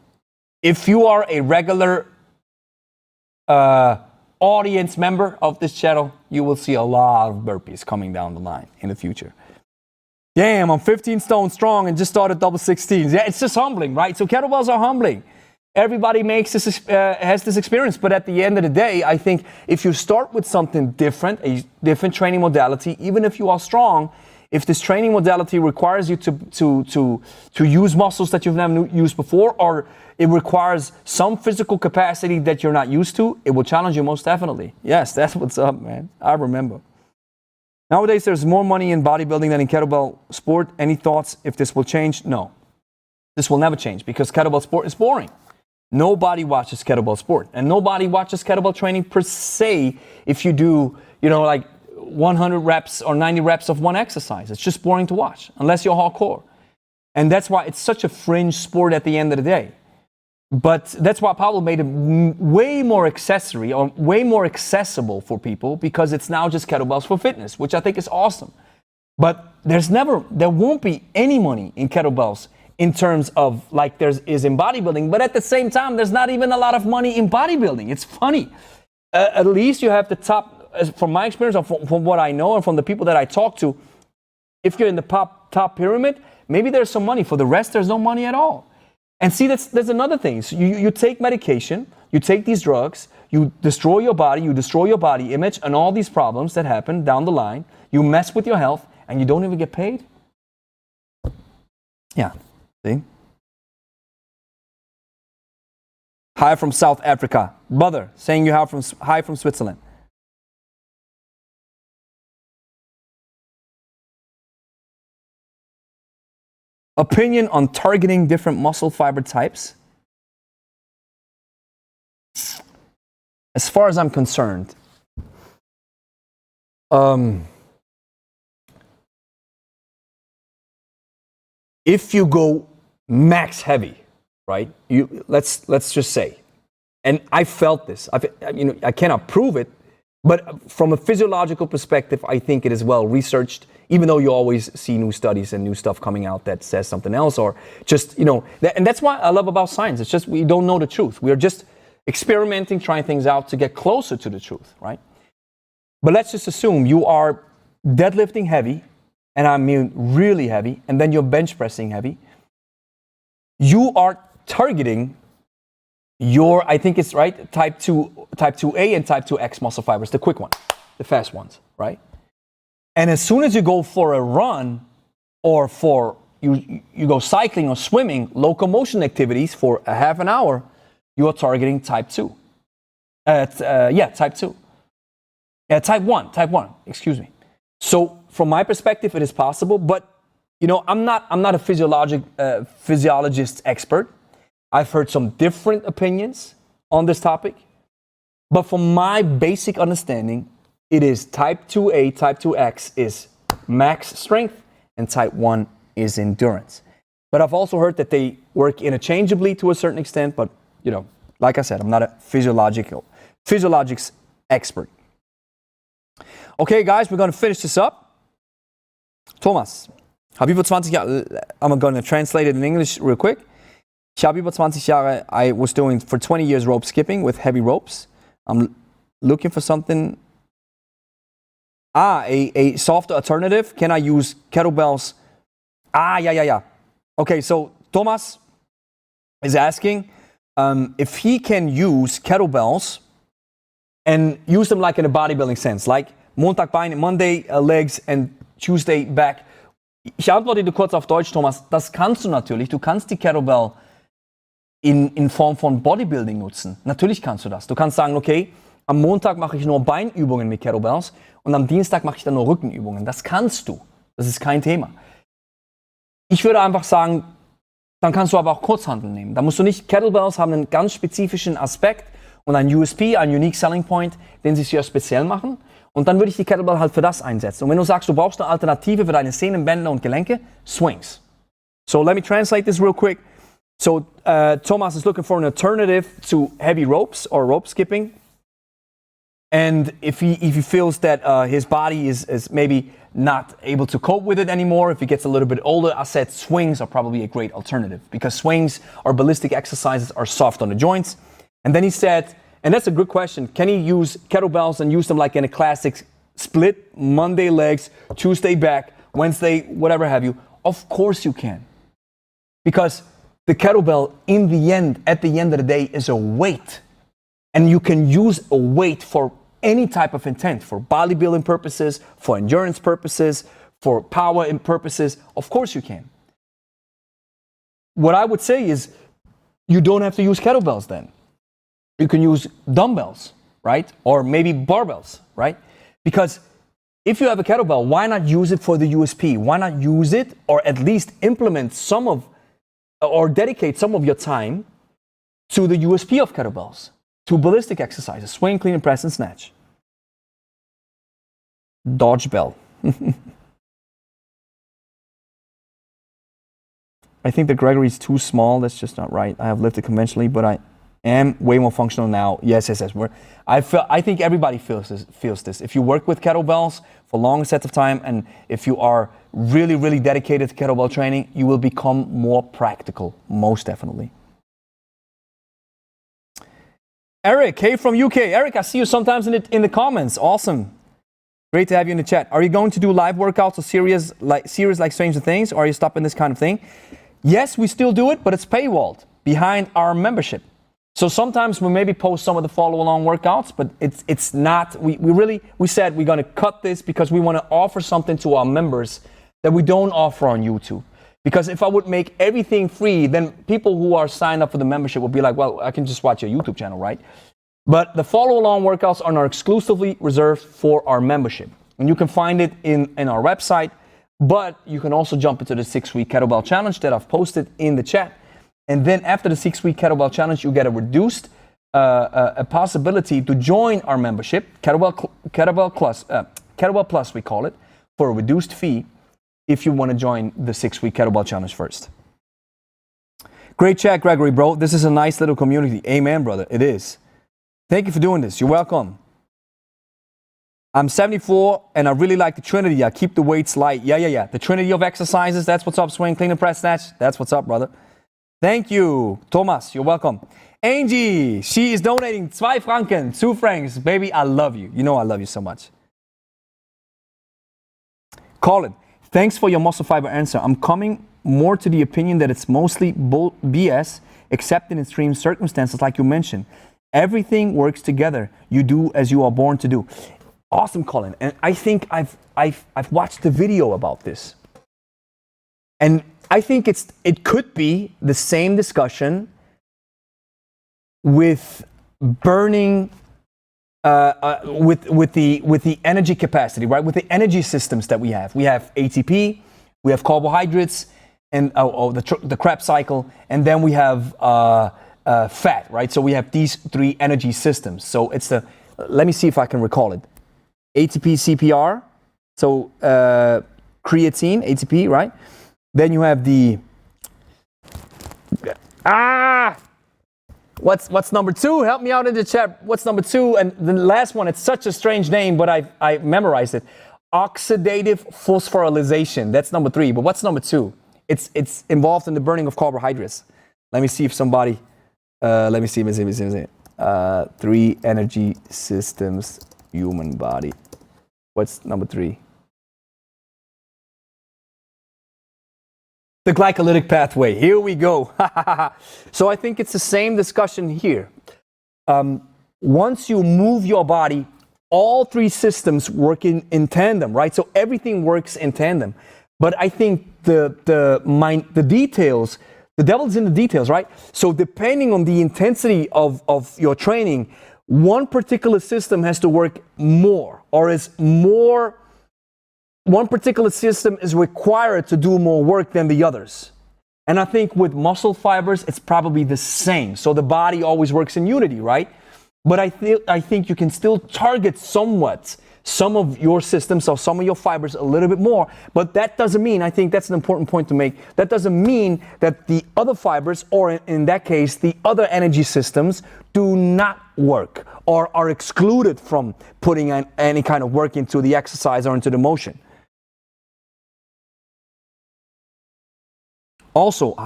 if you are a regular audience member of this channel, you will see a lot of burpees coming down the line in the future. Damn, I'm 15 stone strong and just started double 16s. Yeah, it's just humbling, right? So kettlebells are humbling. Everybody has this experience, but at the end of the day, I think if you start with something different, a different training modality, even if you are strong, if this training modality requires you to use muscles that you've never used before, or it requires some physical capacity that you're not used to, it will challenge you most definitely. Yes, that's what's up, man. I remember. Nowadays, there's more money in bodybuilding than in kettlebell sport. Any thoughts if this will change? No. This will never change because kettlebell sport is boring. Nobody watches kettlebell sport. And nobody watches kettlebell training per se if you do, like 100 reps or 90 reps of one exercise. It's just boring to watch unless you're hardcore. And that's why it's such a fringe sport at the end of the day. But that's why Pablo made it way more accessory or way more accessible for people, because it's now just kettlebells for fitness, which I think is awesome. But there won't be any money in kettlebells in terms of like there is in bodybuilding. But at the same time, there's not even a lot of money in bodybuilding. It's funny. At least you have the top, from my experience, or from what I know and from the people that I talk to, if you're in the top pyramid, maybe there's some money. For the rest, there's no money at all. And see, there's another thing. So you take medication, you take these drugs, you destroy your body, you destroy your body image, and all these problems that happen down the line. You mess with your health, and you don't even get paid? Yeah, see? Hi from South Africa. Brother, saying you hi from Switzerland. Opinion on targeting different muscle fiber types? As far as I'm concerned, if you go max heavy, right? Let's just say, and I felt this. I cannot prove it, but from a physiological perspective, I think it is well researched. Even though you always see new studies and new stuff coming out that says something else, or just and that's what I love about science. It's just we don't know the truth. We are just experimenting, trying things out to get closer to the truth, right? But let's just assume you are deadlifting heavy, and I mean really heavy, and then you're bench pressing heavy. You are targeting your, I think it's right, type 2A and type 2X muscle fibers, the quick ones, the fast ones, right? And as soon as you go for a run, or for you go cycling or swimming, locomotion activities for a half an hour, you are targeting type 2. Type 2. Type 1, excuse me. So from my perspective, it is possible, but I'm not a physiologist expert. I've heard some different opinions on this topic, but from my basic understanding, it is type 2A, type 2X is max strength, and type 1 is endurance. But I've also heard that they work interchangeably to a certain extent, but like I said, I'm not a physiologics expert. Okay, guys, we're going to finish this up. Thomas, habe über 20 Jahre, I'm going to translate it in English real quick. Ich habe über 20 Jahre, I was doing for 20 years rope skipping with heavy ropes. I'm looking for something, a softer alternative. Can I use kettlebells? Yeah. Okay, so Thomas is asking if he can use kettlebells and use them like in a bodybuilding sense, like Montag Beine, Monday legs and Tuesday back. Ich antworte dir kurz auf Deutsch, Thomas. Das kannst du natürlich. Du kannst die Kettlebell in Form von Bodybuilding nutzen. Natürlich kannst du das. Du kannst sagen, okay, am Montag mache ich nur Beinübungen mit Kettlebells und am Dienstag mache ich dann nur Rückenübungen. Das kannst du. Das ist kein Thema. Ich würde einfach sagen, dann kannst du aber auch Kurzhanteln nehmen. Da musst du nicht, Kettlebells haben einen ganz spezifischen Aspekt und ein USP, ein Unique Selling Point, den sie sehr speziell machen. Und dann würde ich die Kettlebell halt für das einsetzen. Und wenn du sagst, du brauchst eine Alternative für deine Sehnen, Bänder und Gelenke, Swings. So let me translate this real quick. So Thomas is looking for an alternative to heavy ropes or rope skipping. And if he feels that his body is maybe not able to cope with it anymore, if he gets a little bit older, I said swings are probably a great alternative because swings or ballistic exercises are soft on the joints. And then he said, and that's a good question, can he use kettlebells and use them like in a classic split, Monday legs, Tuesday back, Wednesday, whatever have you? Of course you can. Because the kettlebell at the end of the day is a weight. And you can use a weight for any type of intent, for bodybuilding purposes, for endurance purposes, for power purposes. Of course you can. What I would say is you don't have to use kettlebells then. You can use dumbbells, right? Or maybe barbells, right? Because if you have a kettlebell, why not use it for the USP? Why not use it or at least implement or dedicate some of your time to the USP of kettlebells, to ballistic exercises, swing, clean and press and snatch. Dodgebell. I think the Gregory's too small. That's just not right. I have lifted conventionally, but I am way more functional now. Yes. I think everybody feels this. If you work with kettlebells for long sets of time, and if you are really, really dedicated to kettlebell training, you will become more practical, most definitely. Eric, hey from UK. Eric, I see you sometimes in the comments. Awesome. Great to have you in the chat. Are you going to do live workouts or series like Stranger Things, or are you stopping this kind of thing? Yes, we still do it, but it's paywalled behind our membership. So sometimes we maybe post some of the follow-along workouts, but it's not. We said we're going to cut this because we want to offer something to our members that we don't offer on YouTube. Because if I would make everything free, then people who are signed up for the membership will be like, well, I can just watch your YouTube channel, right? But the follow-along workouts are not exclusively reserved for our membership. And you can find it in our website, but you can also jump into the 6-week kettlebell challenge that I've posted in the chat. And then after the 6-week kettlebell challenge, you get a reduced a possibility to join our membership, Kettlebell Plus, we call it, for a reduced fee if you want to join the 6-week kettlebell challenge first. Great chat, Gregory, bro. This is a nice little community. Amen, brother. It is. Thank you for doing this. You're welcome. I'm 74 and I really like the Trinity. I keep the weights light. Yeah. The Trinity of exercises. That's what's up, swing, clean and press, snatch. That's what's up, brother. Thank you. Thomas, you're welcome. Angie, she is donating 2 Franken, 2 francs. Baby, I love you. You know I love you so much. Colin, thanks for your muscle fiber answer. I'm coming more to the opinion that it's mostly BS, except in extreme circumstances like you mentioned. Everything works together. You do as you are born to do. Awesome, Colin. And I think I've watched the video about this. And I think it could be the same discussion with burning with the energy capacity, right? With the energy systems that we have. We have ATP, we have carbohydrates, and the Krebs cycle, and then we have fat, right? So we have these 3 energy systems. So it's let me see if I can recall it. ATP, CPR, so creatine, ATP, right? Then you have the what's number 2? Help me out in the chat. What's number 2? And the last one, it's such a strange name, but I memorized it. Oxidative phosphorylation. That's number 3. But what's number 2? It's involved in the burning of carbohydrates. Let me see if somebody. Let me see. 3 energy systems, human body. What's number 3? The glycolytic pathway. Here we go. So I think it's the same discussion here. Once you move your body, all 3 systems work in tandem, right? So everything works in tandem. But I think the details, the devil's in the details, right? So depending on the intensity of your training, one particular system has to work more, or one particular system is required to do more work than the others. And I think with muscle fibers, it's probably the same. So the body always works in unity, right? But I think you can still target somewhat some of your systems or some of your fibers a little bit more. But that doesn't mean, I think that's an important point to make, that doesn't mean that the other fibers, or in that case, the other energy systems, do not work or are excluded from putting any kind of work into the exercise or into the motion. Also,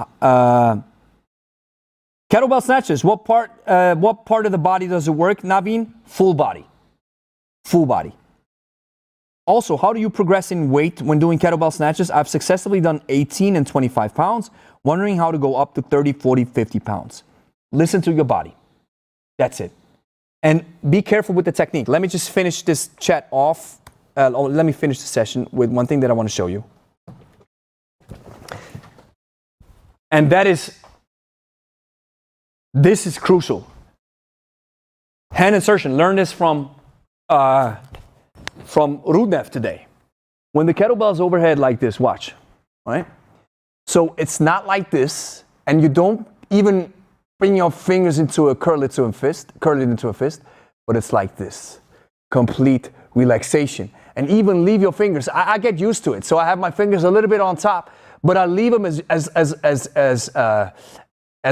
kettlebell snatches, what part of the body does it work, Naveen? Full body. Full body. Also, how do you progress in weight when doing kettlebell snatches? I've successfully done 18 and 25 pounds, wondering how to go up to 30, 40, 50 pounds. Listen to your body. That's it. And be careful with the technique. Let me just finish this chat off. Let me finish the session with one thing that I want to show you. And that is, this is crucial. Hand insertion. Learn this from Rudnev today. When the kettlebell is overhead like this, watch, right? So it's not like this, and you don't even bring your fingers into a curl it into a fist, but it's like this. Complete relaxation. And even leave your fingers. I get used to it, so I have my fingers a little bit on top, but I leave them as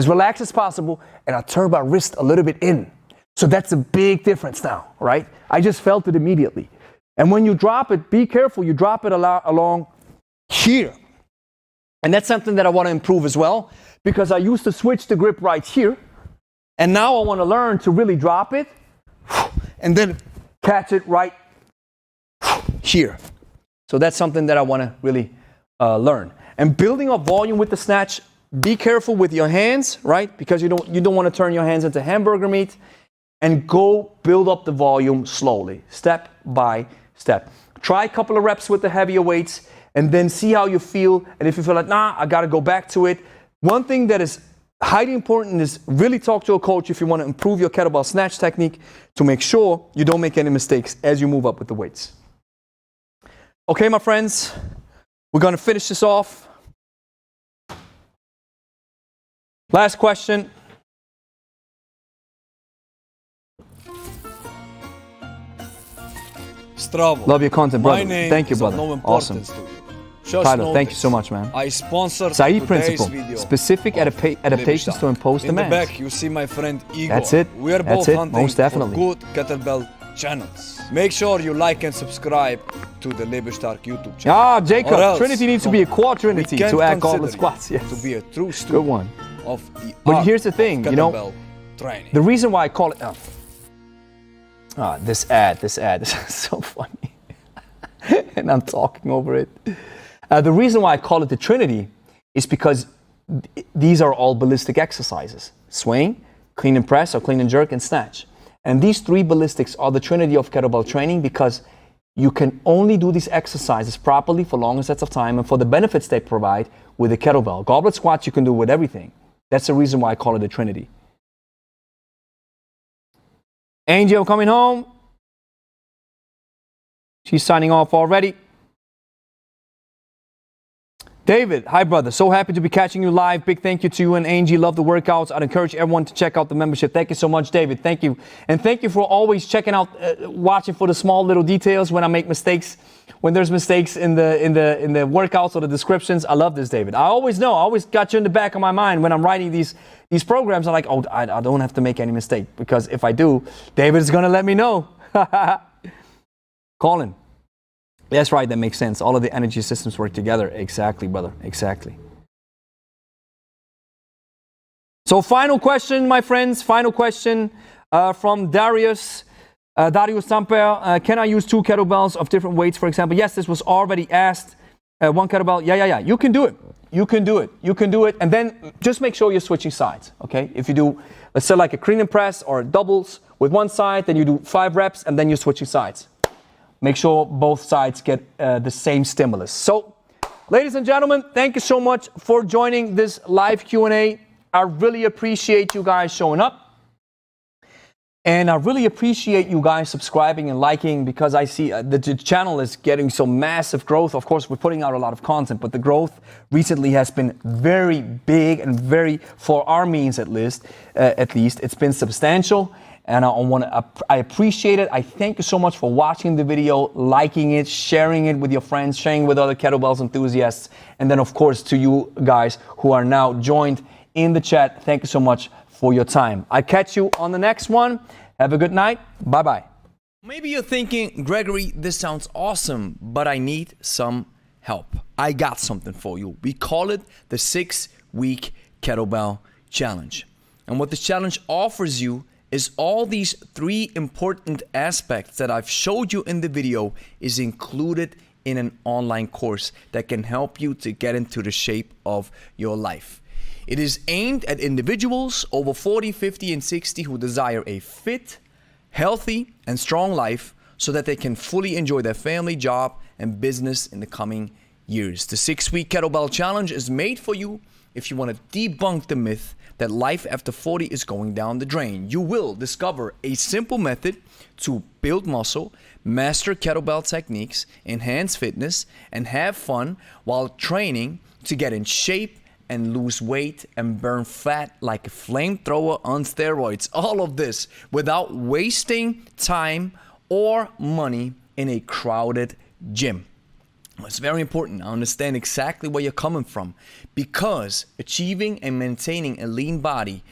relaxed as possible, and I turn my wrist a little bit in. So that's a big difference now, right? I just felt it immediately. And when you drop it, be careful, you drop it along here. And that's something that I want to improve as well, because I used to switch the grip right here, and now I want to learn to really drop it and then catch it right here. So that's something that I want to really learn. And building up volume with the snatch, be careful with your hands, right? Because you don't want to turn your hands into hamburger meat. And go build up the volume slowly, step by step. Try a couple of reps with the heavier weights and then see how you feel. And if you feel like, nah, I got to go back to it. One thing that is highly important is really talk to a coach if you want to improve your kettlebell snatch technique to make sure you don't make any mistakes as you move up with the weights. Okay, my friends, we're going to finish this off. Last question. Stravo. Love your content, brother. My name Thank you, is brother. of no Awesome. importance to you. Just Tyler, know thank you this. so much, man. I sponsored Saeed today's principle. video Specific of adaptations Lebe to impose In demands. the back, you see my friend Igor. That's it. We are That's both it. hunting Most definitely. for good kettlebell channels. Make sure you like and subscribe to the Lebe YouTube channel. Ah, Or Jacob, else, Trinity needs to be a quad Trinity we can't to add consider goblet squats. you Yes. to be a true Good student one. of the But art here's the of thing, you know, kettlebell training. the reason why I call it... this ad is so funny. And I'm talking over it. The reason why I call it the Trinity is because these are all ballistic exercises. Swing, clean and press, or clean and jerk, and snatch. And these three ballistics are the Trinity of kettlebell training because you can only do these exercises properly for longer sets of time and for the benefits they provide with a kettlebell. Goblet squats you can do with everything. That's the reason why I call it the Trinity. Angel coming home. She's signing off already. David, hi brother. So happy to be catching you live. Big thank you to you and Angie. Love the workouts. I'd encourage everyone to check out the membership. Thank you so much, David. Thank you. And thank you for always checking out, watching for the small little details when I make mistakes, when there's mistakes in the workouts or the descriptions. I love this, David. I always know. I always got you in the back of my mind when I'm writing these programs. I'm like, oh, I don't have to make any mistake because if I do, David is going to let me know. Colin. That's right, that makes sense. All of the energy systems work together. Exactly, brother. Exactly. So final question, my friends. Final question from Darius. Darius Samper. Can I use 2 kettlebells of different weights, for example? Yes, this was already asked. 1 kettlebell. Yeah. You can do it. You can do it. You can do it. And then just make sure you're switching sides, okay? If you do, let's say like a clean and press or doubles with one side, then you do 5 reps, and then you're switching sides. Make sure both sides get the same stimulus. So, ladies and gentlemen, thank you so much for joining this live Q&A. I really appreciate you guys showing up. And I really appreciate you guys subscribing and liking because I see the channel is getting some massive growth. Of course, we're putting out a lot of content, but the growth recently has been very big and very, for our means at least, it's been substantial. And I appreciate it. I thank you so much for watching the video, liking it, sharing it with your friends, sharing with other kettlebells enthusiasts. And then, of course, to you guys who are now joined in the chat, thank you so much for your time. I catch you on the next one. Have a good night. Bye-bye. Maybe you're thinking, Gregory, this sounds awesome, but I need some help. I got something for you. We call it the 6-week kettlebell challenge. And what this challenge offers you is all these 3 important aspects that I've showed you in the video is included in an online course that can help you to get into the shape of your life. It is aimed at individuals over 40, 50, and 60 who desire a fit, healthy, and strong life so that they can fully enjoy their family, job, and business in the coming years. The 6-week kettlebell challenge is made for you if you want to debunk the myth that life after 40 is going down the drain. You will discover a simple method to build muscle, master kettlebell techniques, enhance fitness, and have fun while training to get in shape and lose weight and burn fat like a flamethrower on steroids. All of this without wasting time or money in a crowded gym. It's very important. I understand exactly where you're coming from, because achieving and maintaining a lean body,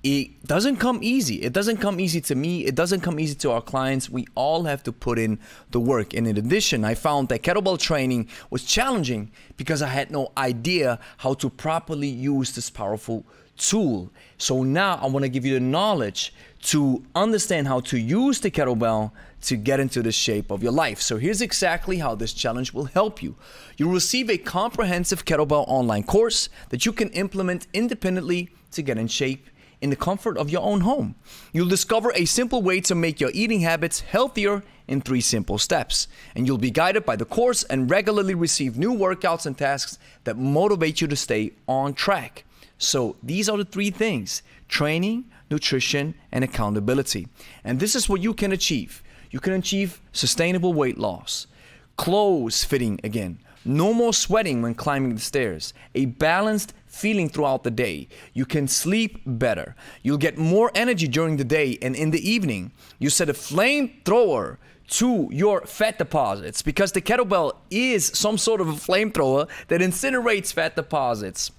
it doesn't come easy. It doesn't come easy to me. It doesn't come easy to our clients. We all have to put in the work. And in addition, I found that kettlebell training was challenging because I had no idea how to properly use this powerful tool. So now I want to give you the knowledge to understand how to use the kettlebell to get into the shape of your life. So here's exactly how this challenge will help you. You'll receive a comprehensive kettlebell online course that you can implement independently to get in shape in the comfort of your own home. You'll discover a simple way to make your eating habits healthier in 3 simple steps. And you'll be guided by the course and regularly receive new workouts and tasks that motivate you to stay on track. So these are the 3 things: training, nutrition, and accountability. And this is what you can achieve. You can achieve sustainable weight loss, clothes fitting again, no more sweating when climbing the stairs, a balanced feeling throughout the day. You can sleep better. You'll get more energy during the day and in the evening. You set a flamethrower to your fat deposits, because the kettlebell is some sort of a flamethrower that incinerates fat deposits.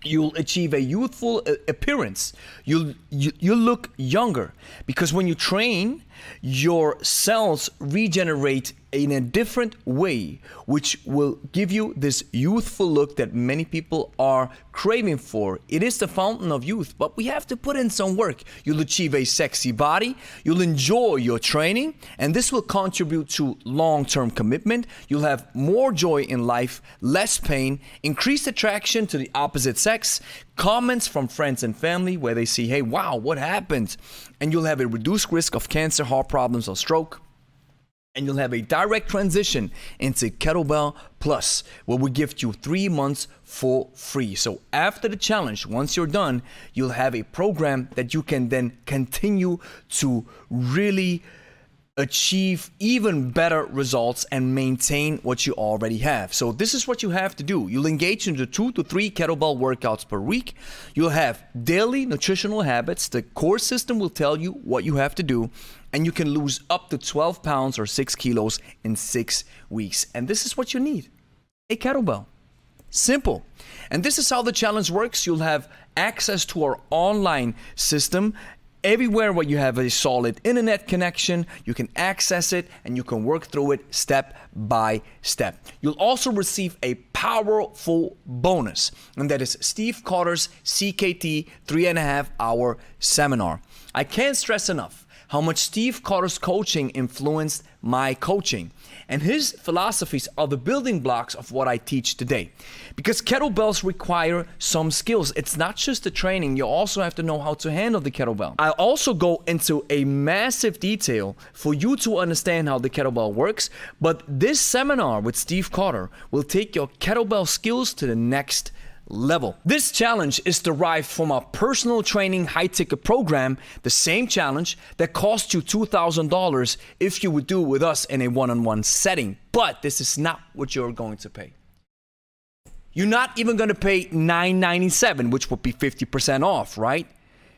You'll achieve a youthful appearance. You'll look younger, because when you train, your cells regenerate in a different way, which will give you this youthful look that many people are craving for. It is the fountain of youth, but we have to put in some work. You'll achieve a sexy body. You'll enjoy your training, and this will contribute to long-term commitment. You'll have more joy in life, less pain, increased attraction to the opposite sex, comments from friends and family where they see, hey, wow, what happened? And you'll have a reduced risk of cancer, heart problems, or stroke. And you'll have a direct transition into Kettlebell Plus, where we gift you 3 months for free. So after the challenge, once you're done, you'll have a program that you can then continue to really achieve even better results and maintain what you already have. So this is what you have to do. You'll engage in the 2 to 3 kettlebell workouts per week. You'll have daily nutritional habits. The core system will tell you what you have to do, and you can lose up to 12 pounds or 6 kilos in 6 weeks. And this is what you need: a kettlebell. Simple. And this is how the challenge works. You'll have access to our online system. Everywhere where you have a solid internet connection, you can access it and you can work through it step by step. You'll also receive a powerful bonus, and that is Steve Carter's CKT 3.5-hour seminar. I can't stress enough how much Steve Carter's coaching influenced my coaching. And his philosophies are the building blocks of what I teach today. Because kettlebells require some skills. It's not just the training, you also have to know how to handle the kettlebell. I also go into a massive detail for you to understand how the kettlebell works, but this seminar with Steve Carter will take your kettlebell skills to the next level. This challenge is derived from our personal training high-ticket program, the same challenge that cost you $2,000 if you would do it with us in a one-on-one setting. But this is not what you're going to pay. You're not even going to pay $997, which would be 50% off, right?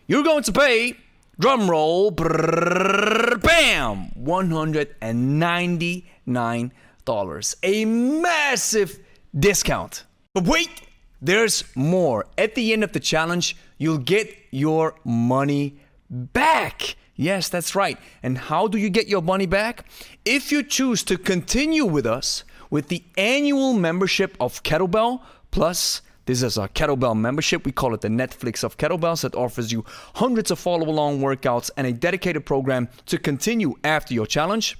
You're going to pay, drum roll, bam, $199. A massive discount. But wait! There's more. At the end of the challenge, you'll get your money back. Yes, that's right. And how do you get your money back? If you choose to continue with us with the annual membership of Kettlebell Plus. This is our Kettlebell membership. We call it the Netflix of kettlebells, that offers you hundreds of follow-along workouts and a dedicated program to continue after your challenge.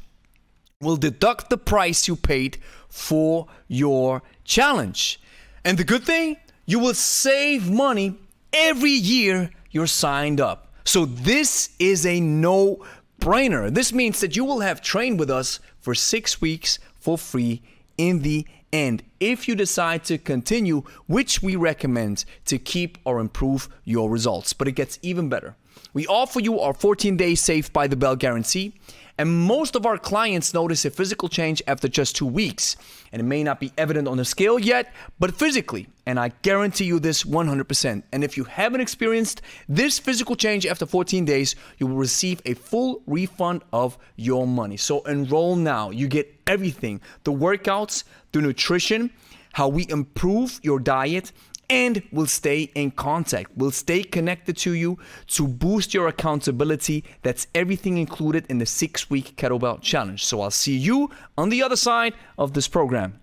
We'll deduct the price you paid for your challenge. And the good thing, you will save money every year you're signed up. So this is a no-brainer. This means that you will have trained with us for 6 weeks for free in the end, if you decide to continue, which we recommend to keep or improve your results. But it gets even better. We offer you our 14 days Saved by the Bell guarantee. And most of our clients notice a physical change after just 2 weeks. And it may not be evident on the scale yet, but physically. And I guarantee you this 100%. And if you haven't experienced this physical change after 14 days, you will receive a full refund of your money. So enroll now. You get everything. The workouts, the nutrition, how we improve your diet, and we'll stay in contact. We'll stay connected to you to boost your accountability. That's everything included in the 6-week Kettlebell Challenge. So I'll see you on the other side of this program.